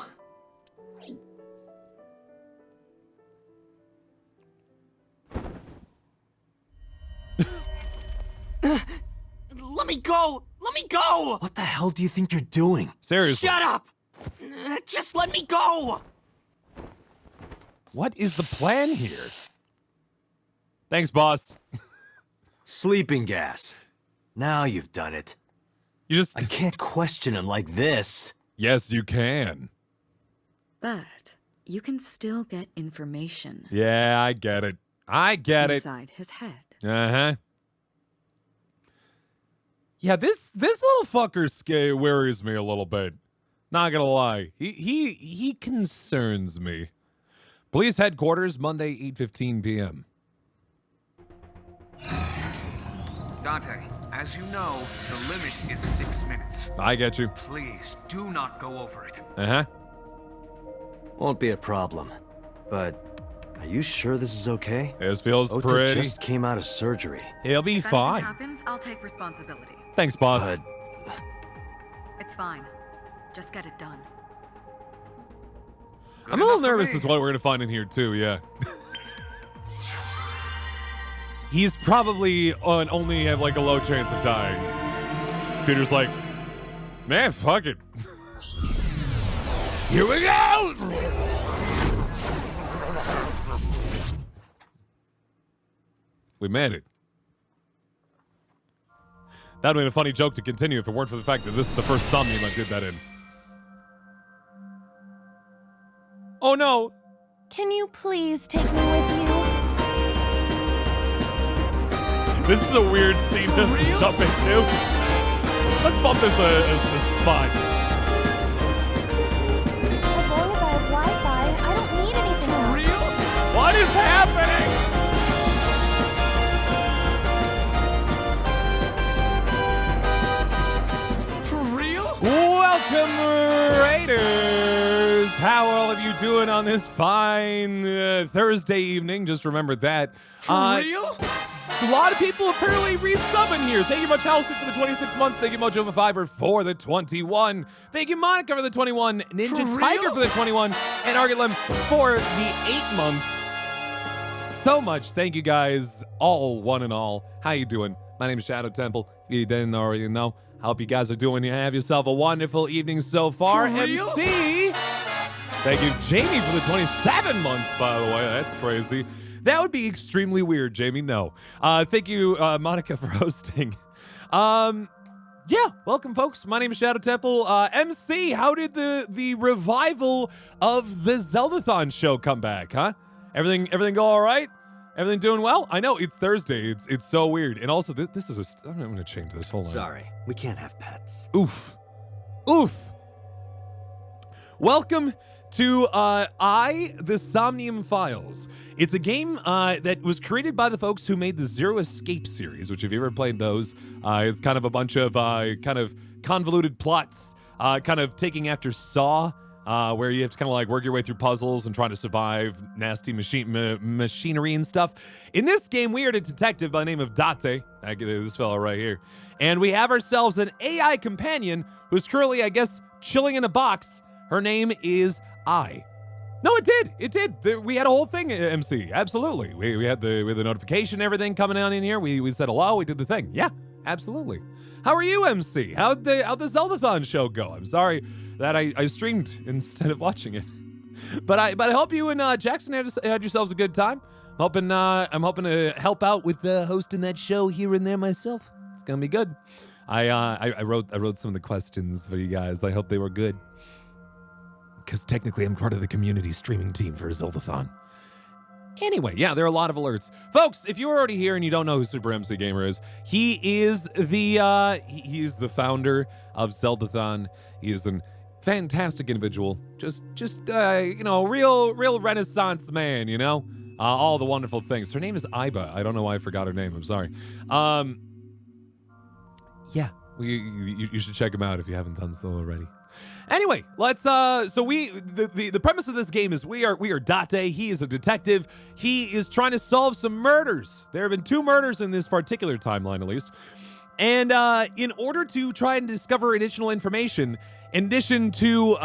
E: Let me go! Let me go!
C: What the hell do you think you're doing?
A: Seriously.
E: Shut up! Just let me go!
A: What is the plan here? Thanks, boss.
C: Sleeping gas. Now you've done it.
A: You just...
C: I can't question him like this.
A: Yes, you can.
K: But you can still get information.
A: Yeah, I get it. I get it.
K: Inside his head.
A: Uh-huh. Yeah, this little fucker worries me a little bit. Not gonna lie. He concerns me. Police headquarters, Monday, 8:15 p.m.
M: Dante, as you know, the limit is 6 minutes.
A: I get you.
M: Please, do not go over it.
A: Uh-huh.
C: Won't be a problem. But are you sure this is okay?
A: This feels
C: Ota
A: pretty.
C: just came out of surgery.
A: He'll be
K: If
A: fine.
K: anything happens, I'll take responsibility.
A: Thanks, boss.
C: But
K: It's fine. Just get it done.
A: I'm a little nervous as to what we're gonna find in here too, yeah. He's probably only have like a low chance of dying. Peter's like, man, fuck it. Here we go! We made it. That'd have been a funny joke to continue if it weren't for the fact that this is the first Somnium I did that in. Oh no!
L: Can you please take me with you?
A: This is a weird scene to jump into. Let's bump this a spot.
L: As long as I have Wi-Fi, I don't need anything else.
A: Real? What is happening?
E: For real?
A: Welcome, Raiders! How are all of you doing on this fine Thursday evening? Just remember that.
E: For real?
A: A lot of people apparently resubbing here. Thank you much, Halsey, for the 26 months. Thank you, Mojo Fiber, for the 21. Thank you, Monica, for the 21. Ninja Tiger for the 21. And Argatlem for the 8 months. So much. Thank you guys, all, one and all. How you doing? My name is Shadow Temple. You didn't already know. Hope you guys are doing. You have yourself a wonderful evening so far. MC. Thank you, Jamie, for the 27 months, by the way. That's crazy. That would be extremely weird, Jamie. No. Thank you, Monica, for hosting. Yeah, welcome, folks. My name is Shadow Temple. MC, how did the revival of the Zeldathon show come back, huh? Everything go all right? Everything doing well? I know, it's Thursday. It's so weird. And also, this is I'm going to change this. Hold on.
C: Sorry, we can't have pets.
A: Oof. Welcome to the Somnium Files. It's a game that was created by the folks who made the Zero Escape series, which if you ever played those, it's kind of a bunch of kind of convoluted plots, kind of taking after Saw, where you have to kind of like work your way through puzzles and trying to survive nasty machinery and stuff. In this game, we are a detective by the name of Date, this fella right here, and we have ourselves an AI companion who's currently, I guess, chilling in a box. Her name is I. No, it did. We had a whole thing, MC. Absolutely. We had the notification, everything coming on in here. We said hello. We did the thing. Yeah, absolutely. How are you, MC? How'd the Zeldathon show go? I'm sorry that I streamed instead of watching it, but I hope you and Jackson had yourselves a good time. I'm hoping to help out with hosting that show here and there myself. It's gonna be good. I wrote some of the questions for you guys. I hope they were good, because technically I'm part of the community streaming team for Zeldathon. Anyway, yeah, there are a lot of alerts. Folks, if you're already here and you don't know who Super MC Gamer is, he is he's the founder of Zeldathon. He is a fantastic individual. Just real Renaissance man, all the wonderful things. Her name is Iba. I don't know why I forgot her name. I'm sorry. Yeah, you should check him out if you haven't done so already. Anyway, let's the premise of this game is we are Date. He is a detective. He is trying to solve some murders. There have been 2 murders in this particular timeline, at least. And in order to try and discover additional information, in addition to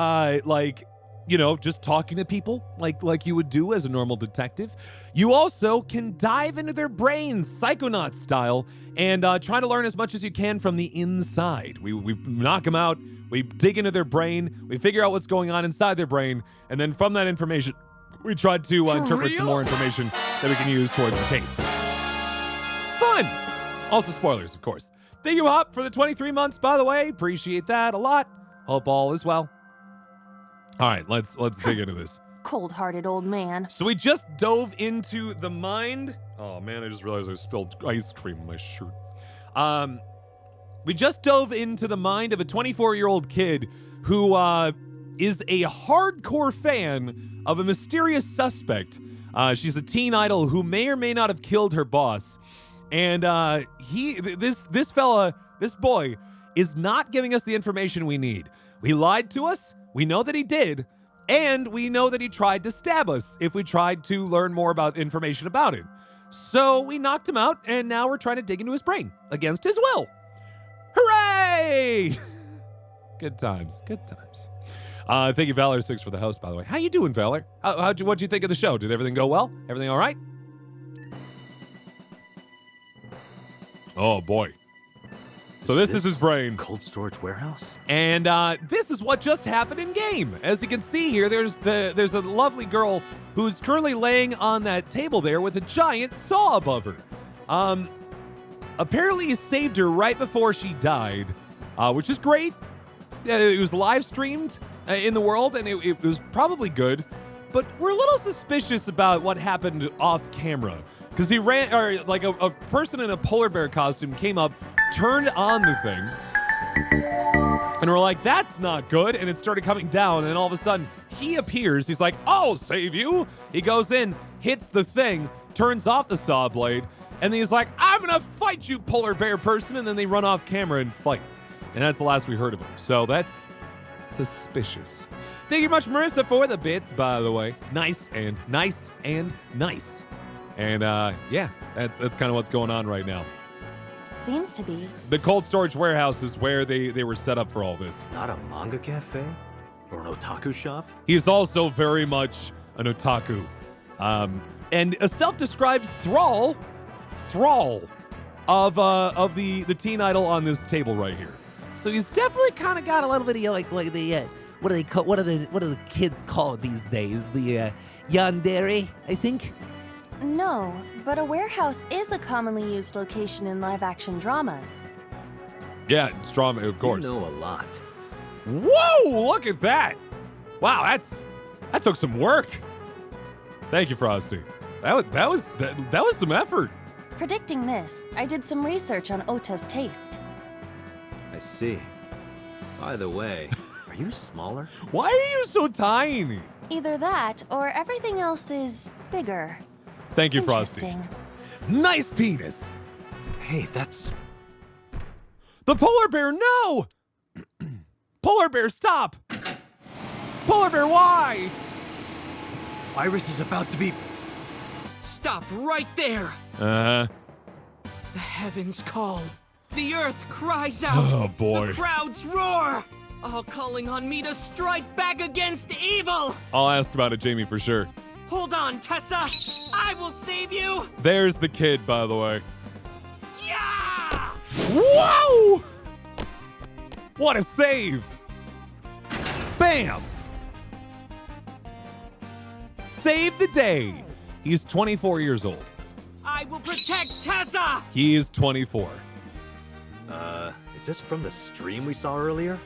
A: just talking to people like you would do as a normal detective, you also can dive into their brains, Psychonaut style, and try to learn as much as you can from the inside. We knock them out, we dig into their brain, we figure out what's going on inside their brain, and then from that information, we try to interpret some more information that we can use towards the case. Fun! Also spoilers, of course. Thank you, Hop, for the 23 months, by the way. Appreciate that a lot. Hope all is well. All right, let's dig into this.
L: Cold-hearted old man.
A: So we just dove into the mind. Oh man, I just realized I spilled ice cream on my shirt. We just dove into the mind of a 24-year-old kid who is a hardcore fan of a mysterious suspect. She's a teen idol who may or may not have killed her boss. And this boy is not giving us the information we need. He lied to us. We know that he did, and we know that he tried to stab us if we tried to learn more about information about it. So we knocked him out, and now we're trying to dig into his brain against his will. Hooray! Good times. Thank you, Valor6, for the host, by the way. How you doing, Valor? What'd you think of the show? Did everything go well? Everything all right? Oh boy. So this is his brain.
C: Cold storage warehouse?
A: And this is what just happened in game. As you can see here, there's a lovely girl who's currently laying on that table there with a giant saw above her. Apparently he saved her right before she died, which is great. It was live streamed in the world, and it was probably good. But we're a little suspicious about what happened off camera. Because he ran, or like a person in a polar bear costume came up, turned on the thing, and we're like, that's not good, and it started coming down, and then all of a sudden, he appears, he's like, I'll save you! He goes in, hits the thing, turns off the saw blade, and then he's like, I'm gonna fight you, polar bear person, and then they run off camera and fight. And that's the last we heard of him, so that's suspicious. Thank you much, Marissa, for the bits, by the way. Nice and nice and nice. And yeah, that's kind of what's going on right now.
L: Seems to be.
A: The cold storage warehouse is where they were set up for all this.
C: Not a manga cafe? Or an otaku shop?
A: He's also very much an otaku. And a self-described thrall of the teen idol on this table right here.
N: So he's definitely kind of got a little bit of like the what do they call, what do the kids call it these days? The yandere, I think.
L: No, but a warehouse is a commonly used location in live-action dramas.
A: Yeah, it's drama, of course.
C: You know a lot.
A: Whoa! Look at that. Wow, that took some work. Thank you, Frosty. That was some effort.
L: Predicting this, I did some research on Ota's taste.
C: I see. By the way, are you smaller?
A: Why are you so tiny?
L: Either that, or everything else is bigger.
A: Thank you, Frosty.
L: Interesting.
A: Nice penis.
C: Hey, that's...
A: The polar bear, no! Polar bear, stop! Polar bear, why?
C: Iris is about to be...
J: Stop right there!
A: Uh-huh.
J: The heavens call. The earth cries out.
A: Oh, boy.
J: The crowds roar. All calling on me to strike back against evil.
A: I'll ask about it, Jamie, for sure.
J: Hold on, Tessa. I will save you.
A: There's the kid, by the way.
J: Yeah!
A: Whoa! What a save! Bam! Save the day. He's 24 years old.
J: I will protect Tessa.
A: He is 24.
C: Is this from the stream we saw earlier?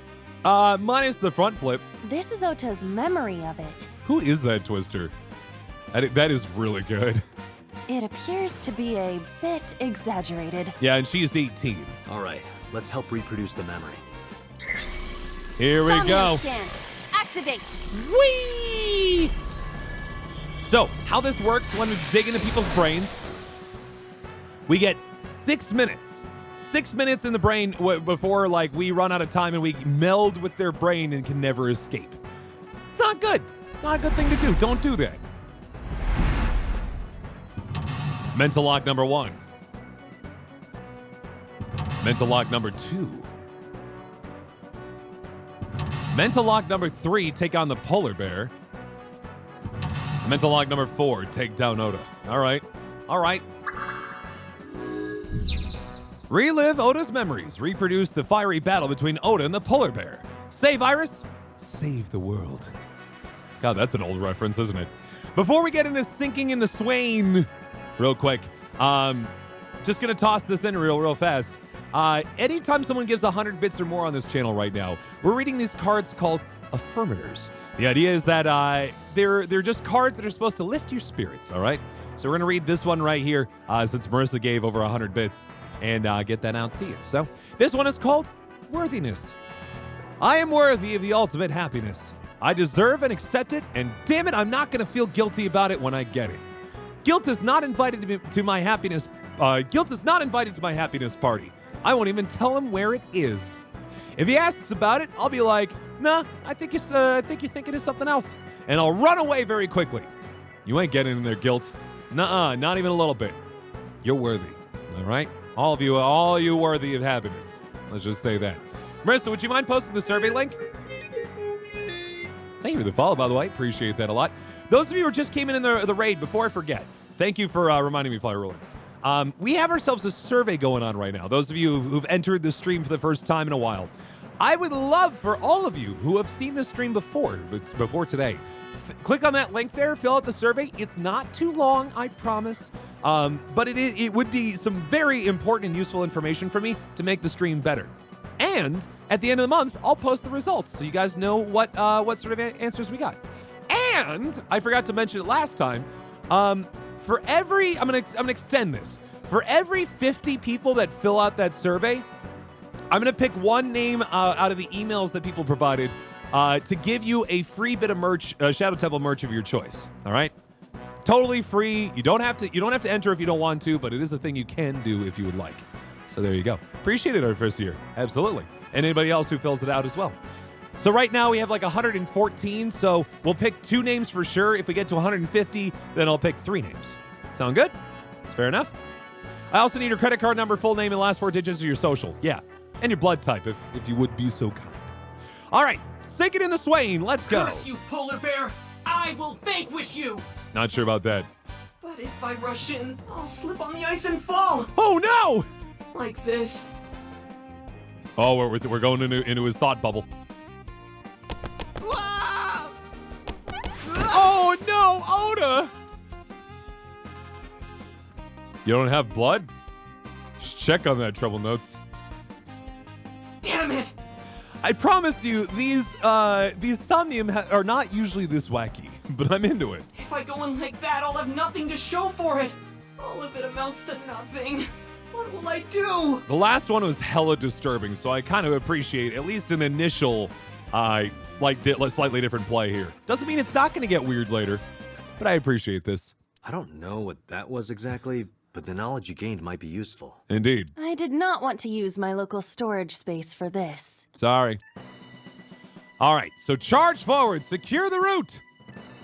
A: Minus the front flip.
L: This is Ota's memory of it.
A: Who is that Twister? That is really good.
L: It appears to be a bit exaggerated.
A: Yeah, and she's 18.
C: All right, let's help reproduce the memory.
A: Here we
L: Somnium
A: go.
L: Scan. Activate.
A: Whee! So, how this works when we dig into people's brains, we get 6 minutes. 6 minutes in the brain before, like, we run out of time and we meld with their brain and can never escape. It's not good. It's not a good thing to do. Don't do that. Mental lock number 1. Mental lock number 2. Mental lock number 3, take on the polar bear. Mental lock number 4, take down Ota. All right. All right. Relive Ota's memories. Reproduce the fiery battle between Ota and the polar bear. Save Iris. Save the world. God, that's an old reference, isn't it? Before we get into sinking in the Swain, real quick, just going to toss this in real fast. Anytime someone gives 100 bits or more on this channel right now, we're reading these cards called affirmators. The idea is that they're just cards that are supposed to lift your spirits, all right? So we're going to read this one right here since Marissa gave over 100 bits and get that out to you. So this one is called Worthiness. I am worthy of the ultimate happiness. I deserve and accept it, and damn it, I'm not going to feel guilty about it when I get it. Guilt is not invited to my happiness. Guilt is not invited to my happiness party. I won't even tell him where it is. If he asks about it, I'll be like, nah, I think you're thinking of something else. And I'll run away very quickly. You ain't getting in there, guilt. Nuh-uh, not even a little bit. You're worthy, all right? All of you, all you worthy of happiness. Let's just say that. Marissa, would you mind posting the survey link? Thank you for the follow, by the way. Appreciate that a lot. Those of you who just came in the raid, before I forget, thank you for reminding me, Fly Ruler. We have ourselves a survey going on right now. Those of you who've entered the stream for the first time in a while. I would love for all of you who have seen the stream before today, click on that link there, fill out the survey. It's not too long, I promise. But it would be some very important and useful information for me to make the stream better. And at the end of the month, I'll post the results so you guys know what sort of answers we got. And I forgot to mention it last time. For every, I'm gonna extend this. For every 50 people that fill out that survey, I'm gonna pick one name out of the emails that people provided to give you a free bit of merch, Shadow Temple merch of your choice. All right, totally free. You don't have to enter if you don't want to, but it is a thing you can do if you would like. So there you go. Appreciate it our first year, absolutely. And anybody else who fills it out as well. So right now we have like 114, so we'll pick 2 names for sure. If we get to 150, then I'll pick 3 names. Sound good? It's fair enough. I also need your credit card number, full name, and last 4 digits of your social. Yeah, and your blood type, if you would be so kind. All right, sink it in the Swain. Let's go.
J: Curse you, polar bear! I will vanquish you!
A: Not sure about that.
J: But if I rush in, I'll slip on the ice and fall!
A: Oh no!
J: Like this.
A: Oh, we're going into his thought bubble. Oh no, Ota! You don't have blood? Just check on that, Trouble Notes.
J: Damn it!
A: I promise you, these Somnium are not usually this wacky, but I'm into it.
J: If I go in like that, I'll have nothing to show for it. All of it amounts to nothing. What will I do?
A: The last one was hella disturbing, so I kind of appreciate at least an initial slightly different play here. Doesn't mean it's not going to get weird later, but I appreciate this.
C: I don't know what that was exactly, but the knowledge you gained might be useful.
A: Indeed.
L: I did not want to use my local storage space for this.
A: Sorry. All right, so charge forward, secure the route.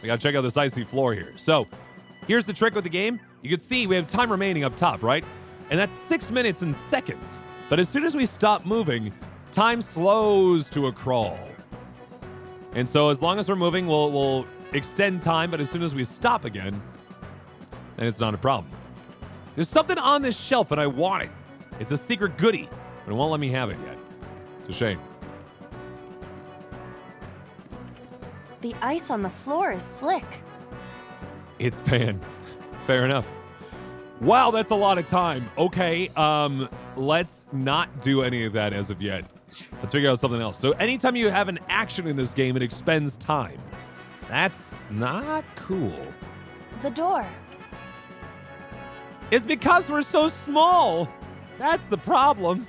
A: We gotta check out this icy floor here. So, here's the trick with the game. You can see we have time remaining up top, right? And that's 6 minutes and seconds. But as soon as we stop moving, time slows to a crawl. And so as long as we're moving, we'll extend time, but as soon as we stop again, then it's not a problem. There's something on this shelf and I want it. It's a secret goodie, but it won't let me have it yet. It's a shame.
L: The ice on the floor is slick.
A: It's pan. Fair enough. Wow, that's a lot of time. Okay, let's not do any of that as of yet. Let's figure out something else. So anytime you have an action in this game, it expends time. That's not cool.
L: The door.
A: It's because we're so small. That's the problem.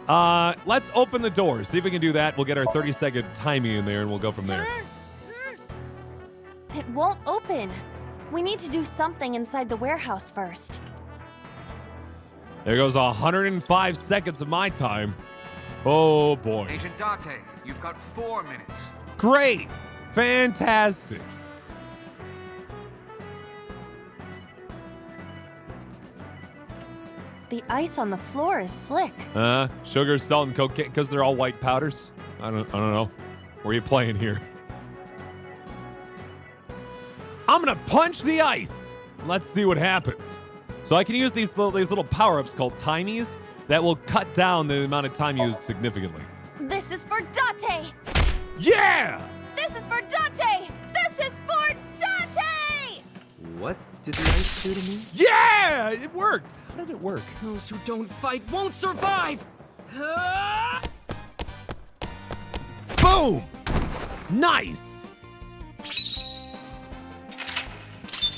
A: Let's open the door. See if we can do that. We'll get our 30-second timey in there and we'll go from there.
L: It won't open. We need to do something inside the warehouse first.
A: There goes 105 seconds of my time. Oh boy.
M: Agent Date, you've got 4 minutes.
A: Great. Fantastic.
L: The ice on the floor is slick.
A: Sugar, salt, and cocaine, because they're all white powders. I don't know. Where are you playing here? I'm gonna punch the ice. Let's see what happens. So I can use these little power-ups called timies that will cut down the amount of time used significantly.
L: This is for Date!
A: Yeah!
L: This is for Date! This is for Date!
C: What did the ice do to me?
A: Yeah! It worked. How did it work?
J: Those who don't fight won't survive!
A: Boom! Nice!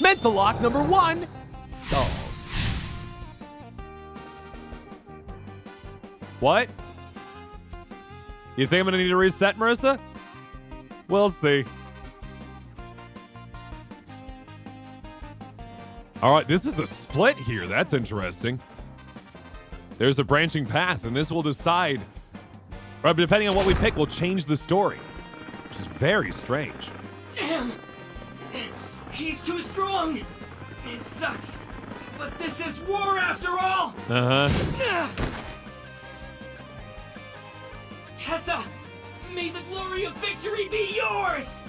A: Mental lock number 1, solved. What? You think I'm gonna need to reset, Marissa? We'll see. All right, this is a split here. That's interesting. There's a branching path, and this will decide, or depending on what we pick, will change the story, which is very strange.
J: Damn! He's too strong! It sucks, but this is war after all!
A: Uh-huh.
J: Tessa, may the glory of victory be yours!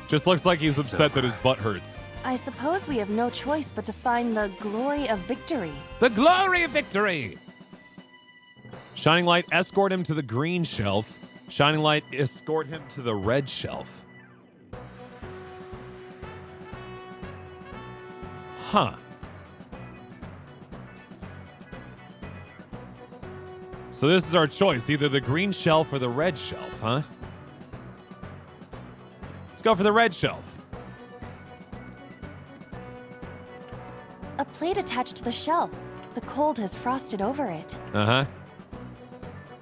A: Just looks like he's upset that his butt hurts.
L: I suppose we have no choice but to find the glory of victory.
A: The glory of victory! Shining Light, escort him to the green shelf. Shining Light, escort him to the red shelf. Huh. So this is our choice, either the green shelf or the red shelf, huh? Let's go for the red shelf.
L: A plate attached to the shelf. The cold has frosted over it.
A: Uh-huh.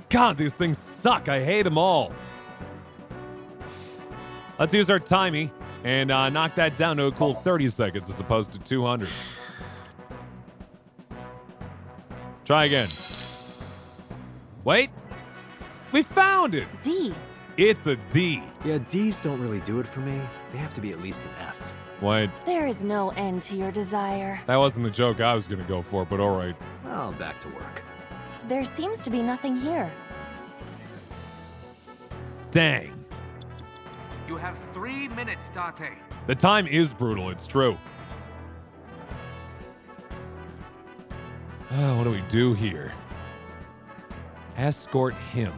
A: God, these things suck. I hate them all. Let's use our timey and knock that down to a cool 30 seconds as opposed to 200. Try again. Wait. We found it.
L: D.
A: It's a D.
C: Yeah, D's don't really do it for me. They have to be at least an F.
A: Wait.
L: There is no end to your desire.
A: That wasn't the joke I was going to go for, but all right.
C: Well, back to work.
L: There seems to be nothing here.
A: Dang.
M: You have 3 minutes, Date.
A: The time is brutal, it's true. What do we do here? Escort him.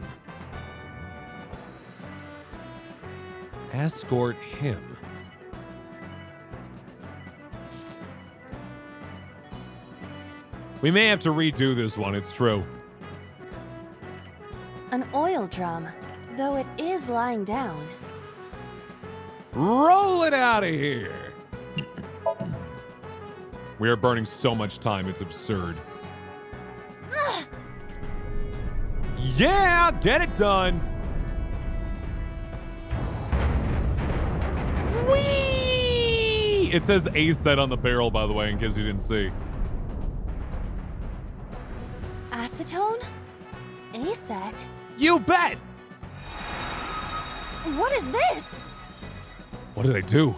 A: Escort him. We may have to redo this one, it's true.
L: An oil drum, though it is lying down.
A: Roll it out of here. We are burning so much time, it's absurd. Yeah, get it done. Whee! It says A set on the barrel, by the way, in case you didn't see.
L: Acetone? A-set?
A: You bet!
L: What is this?
A: What did I do?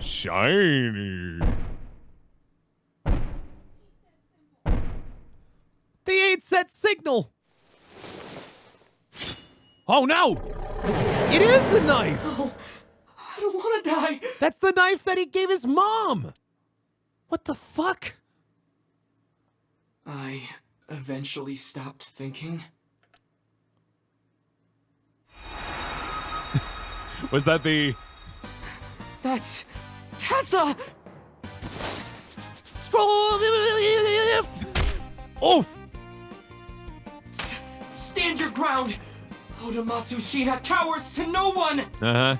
A: Shiny. The 8-set signal. Oh no! It is the knife!
J: Oh, I don't want to die.
A: That's the knife that he gave his mom! What the fuck?
J: I eventually stopped thinking.
A: Was that the...
J: That's Tessa!
A: Oh!
J: Stand your ground! Oda Matsushita cowers to no one!
A: Uh-huh.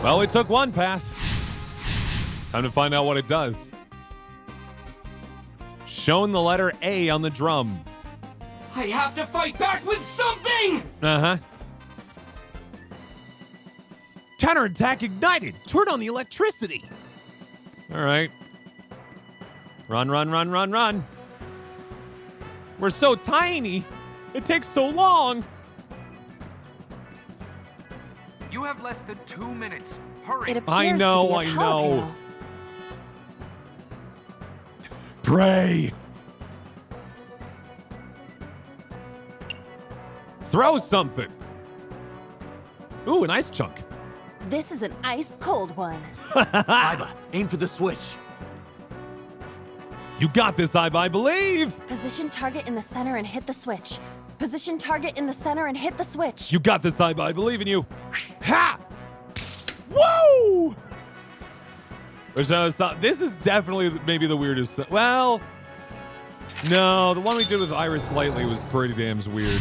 A: Well, we took one path. Time to find out what it does. Shown the letter A on the drum.
J: I have to fight back with something!
A: Uh-huh. Counterattack ignited. Turn on the electricity. All right. Run, run, run, run, run. We're so tiny. It takes so long.
M: You have less than 2 minutes. Hurry.
L: It appears
A: I know,
L: to be a
A: I
L: power
A: know.
L: panel.
A: Pray. Throw something. Ooh, an ice chunk.
L: This is an ice-cold one.
C: Iba, aim for the switch.
A: You got this, I believe.
L: Position target in the center and hit the switch. Position target in the center and hit the switch.
A: You got this, I believe in you. Ha! Woo! This is definitely maybe the weirdest. Well, no, the one we did with Iris Lightly was pretty damn weird.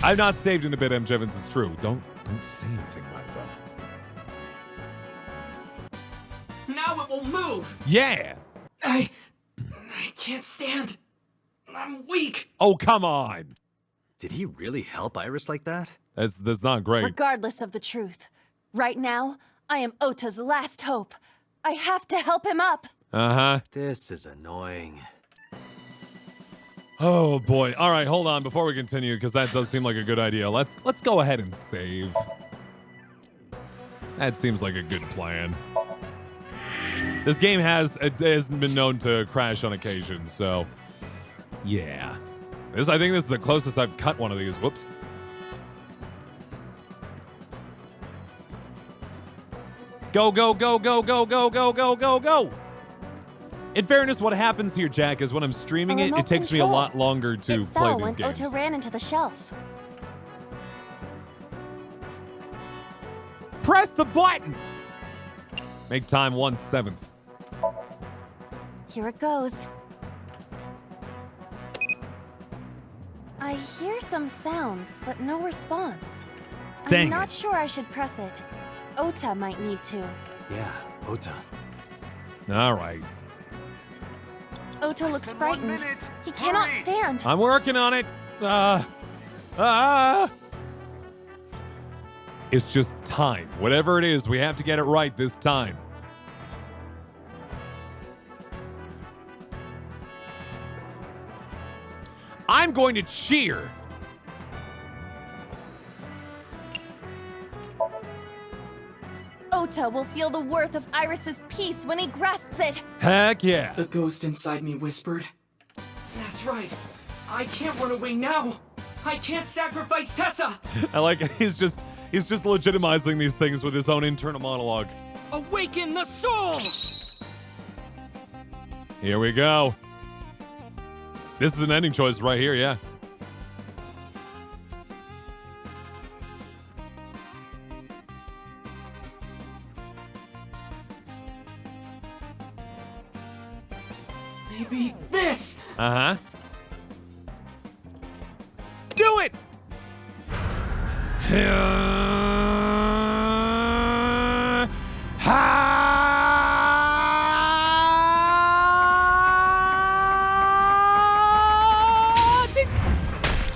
A: I've not saved in a bit, M. Jevons. It's true. Don't say anything, Martha.
J: Now it will move!
A: Yeah.
J: I can't stand. I'm weak.
A: Oh, come on.
C: Did he really help Iris like that?
A: That's not great.
L: Regardless of the truth, right now, I am Ota's last hope. I have to help him up.
A: Uh-huh.
C: This is annoying.
A: Oh boy. All right, hold on before we continue, because that does seem like a good idea. Let's go ahead and save. That seems like a good plan. This game has been known to crash on occasion, so yeah. I think this is the closest I've cut one of these. Whoops. Go, go, go, go, go, go, go, go, go, go. In fairness, what happens here, Jack, is when I'm streaming it, it takes me a lot longer to play these games.
L: Ota ran into the shelf.
A: Press the button! Make time 1/7.
L: Here it goes. I hear some sounds, but no response.
A: Dang
L: I'm not
A: it.
L: sure I should press it. Ota might need to.
C: Yeah, Ota.
A: All right.
L: Ota looks frightened. He cannot stand.
A: I'm working on it. It's just time. Whatever it is, we have to get it right this time. I'm going to cheer.
L: Ota will feel the worth of Iris's peace when he grasps it.
A: Heck yeah.
J: The ghost inside me whispered. That's right. I can't run away now. I can't sacrifice Tessa.
A: I like he's just legitimizing these things with his own internal monologue.
J: Awaken the soul.
A: Here we go. This is an ending choice right here, yeah.
J: Maybe this.
A: Uh-huh. Do it!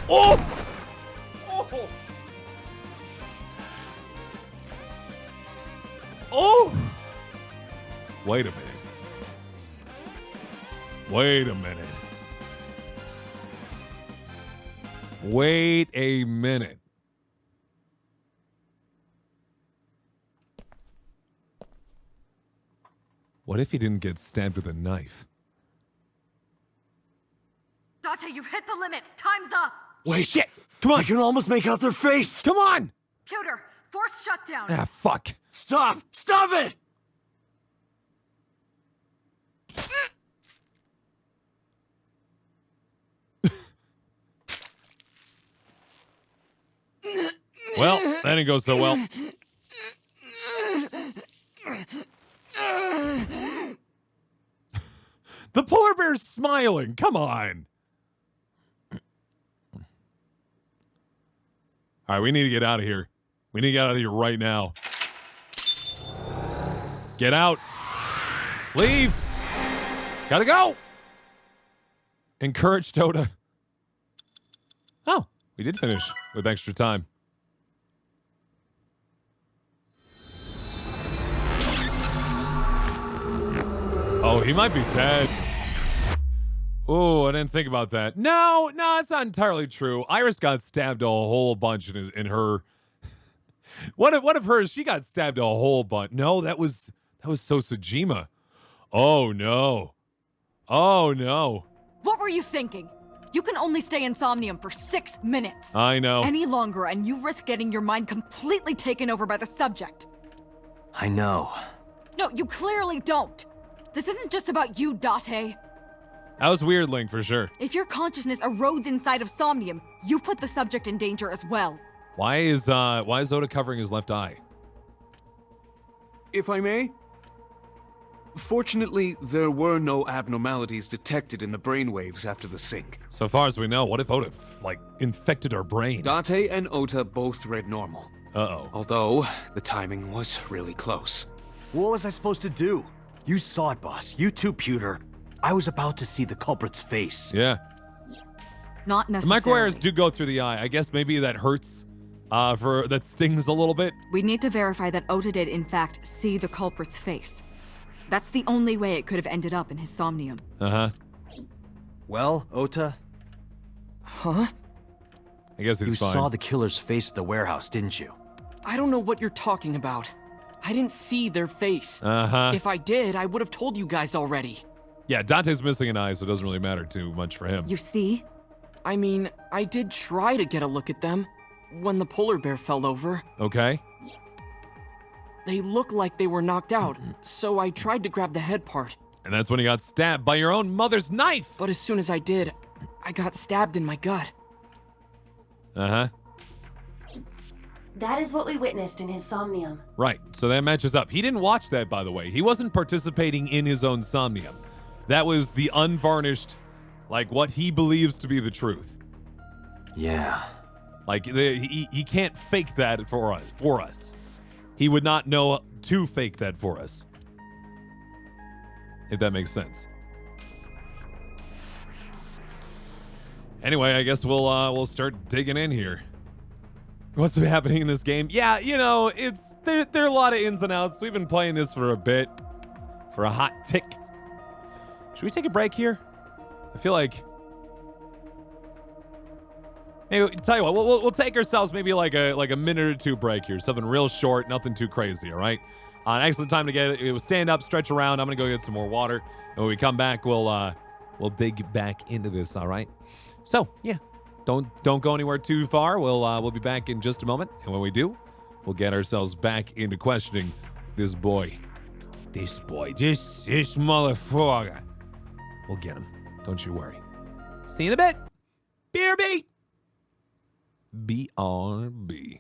A: Oh! Oh! Oh! Wait a minute. Wait a minute. Wait a minute. What if he didn't get stabbed with a knife?
O: Date, you've hit the limit. Time's up.
F: Wait.
A: Shit! Come on!
F: I can almost make out their face.
A: Come on!
O: Pewter, force shutdown.
A: Ah, fuck.
F: Stop! Stop it!
A: Well, that didn't go so well. The polar bear's smiling. Come on. All right, we need to get out of here. We need to get out of here right now. Get out. Leave. Gotta go. Encourage Tota. Oh, we did finish with extra time. Oh, he might be dead. Oh, I didn't think about that. No, it's not entirely true. Iris got stabbed a whole bunch in her. One of hers, she got stabbed a whole bunch. No, that was so Sejima. Oh no. Oh no.
O: What were you thinking? You can only stay in Somnium for 6 minutes.
A: I know.
O: Any longer, and you risk getting your mind completely taken over by the subject.
C: I know.
O: No, you clearly don't. This isn't just about you, Date.
A: That was weird, Link, for sure.
O: If your consciousness erodes inside of Somnium, you put the subject in danger as well.
A: Why is Oda covering his left eye?
M: If I may? Fortunately, there were no abnormalities detected in the brainwaves after the sync.
A: So far as we know, what if Oda, infected our brain?
M: Date and Ota both read normal.
A: Uh-oh.
M: Although, the timing was really close.
C: What was I supposed to do? You saw it, boss. You too, Pewter. I was about to see the culprit's face.
A: Yeah.
O: Not
A: The
O: necessarily.
A: microwires do go through the eye. I guess maybe that hurts. That stings a little bit.
O: We need to verify that Ota did, in fact, see the culprit's face. That's the only way it could have ended up in his Somnium.
A: Uh-huh.
C: Well, Ota?
J: Huh?
A: I guess he's fine.
C: You saw the killer's face at the warehouse, didn't you?
J: I don't know what you're talking about. I didn't see their face.
A: Uh-huh.
J: If I did, I would have told you guys already.
A: Yeah, Dante's missing an eye, so it doesn't really matter too much for him.
O: You see?
J: I mean, I did try to get a look at them when the polar bear fell over.
A: Okay.
J: They looked like they were knocked out, so I tried to grab the head part.
A: And that's when he got stabbed by your own mother's knife.
J: But as soon as I did, I got stabbed in my gut.
A: Uh-huh.
D: That is what we witnessed in his Somnium.
A: Right, so that matches up. He didn't watch that, by the way. He wasn't participating in his own Somnium. That was the unvarnished, what he believes to be the truth.
C: Yeah.
A: He can't fake that for us. He would not know to fake that for us. If that makes sense. Anyway, I guess we'll start digging in here. What's been happening in this game? Yeah, there are a lot of ins and outs. We've been playing this for a bit, for a hot tick. Should we take a break here? I feel like maybe tell you what, we'll take ourselves maybe like a minute or two break here, something real short, nothing too crazy. All right, an excellent time to get it. We'll stand up, stretch around. I'm gonna go get some more water, and when we come back, we'll dig back into this. All right. So yeah. Don't go anywhere too far. We'll be back in just a moment, and when we do, we'll get ourselves back into questioning this boy. This motherfucker. We'll get him. Don't you worry. See you in a bit. BRB. BRB.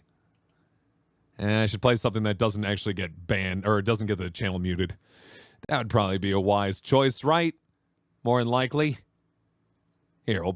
A: And I should play something that doesn't actually get banned, or doesn't get the channel muted. That would probably be a wise choice, right? more than likely. Here, we'll play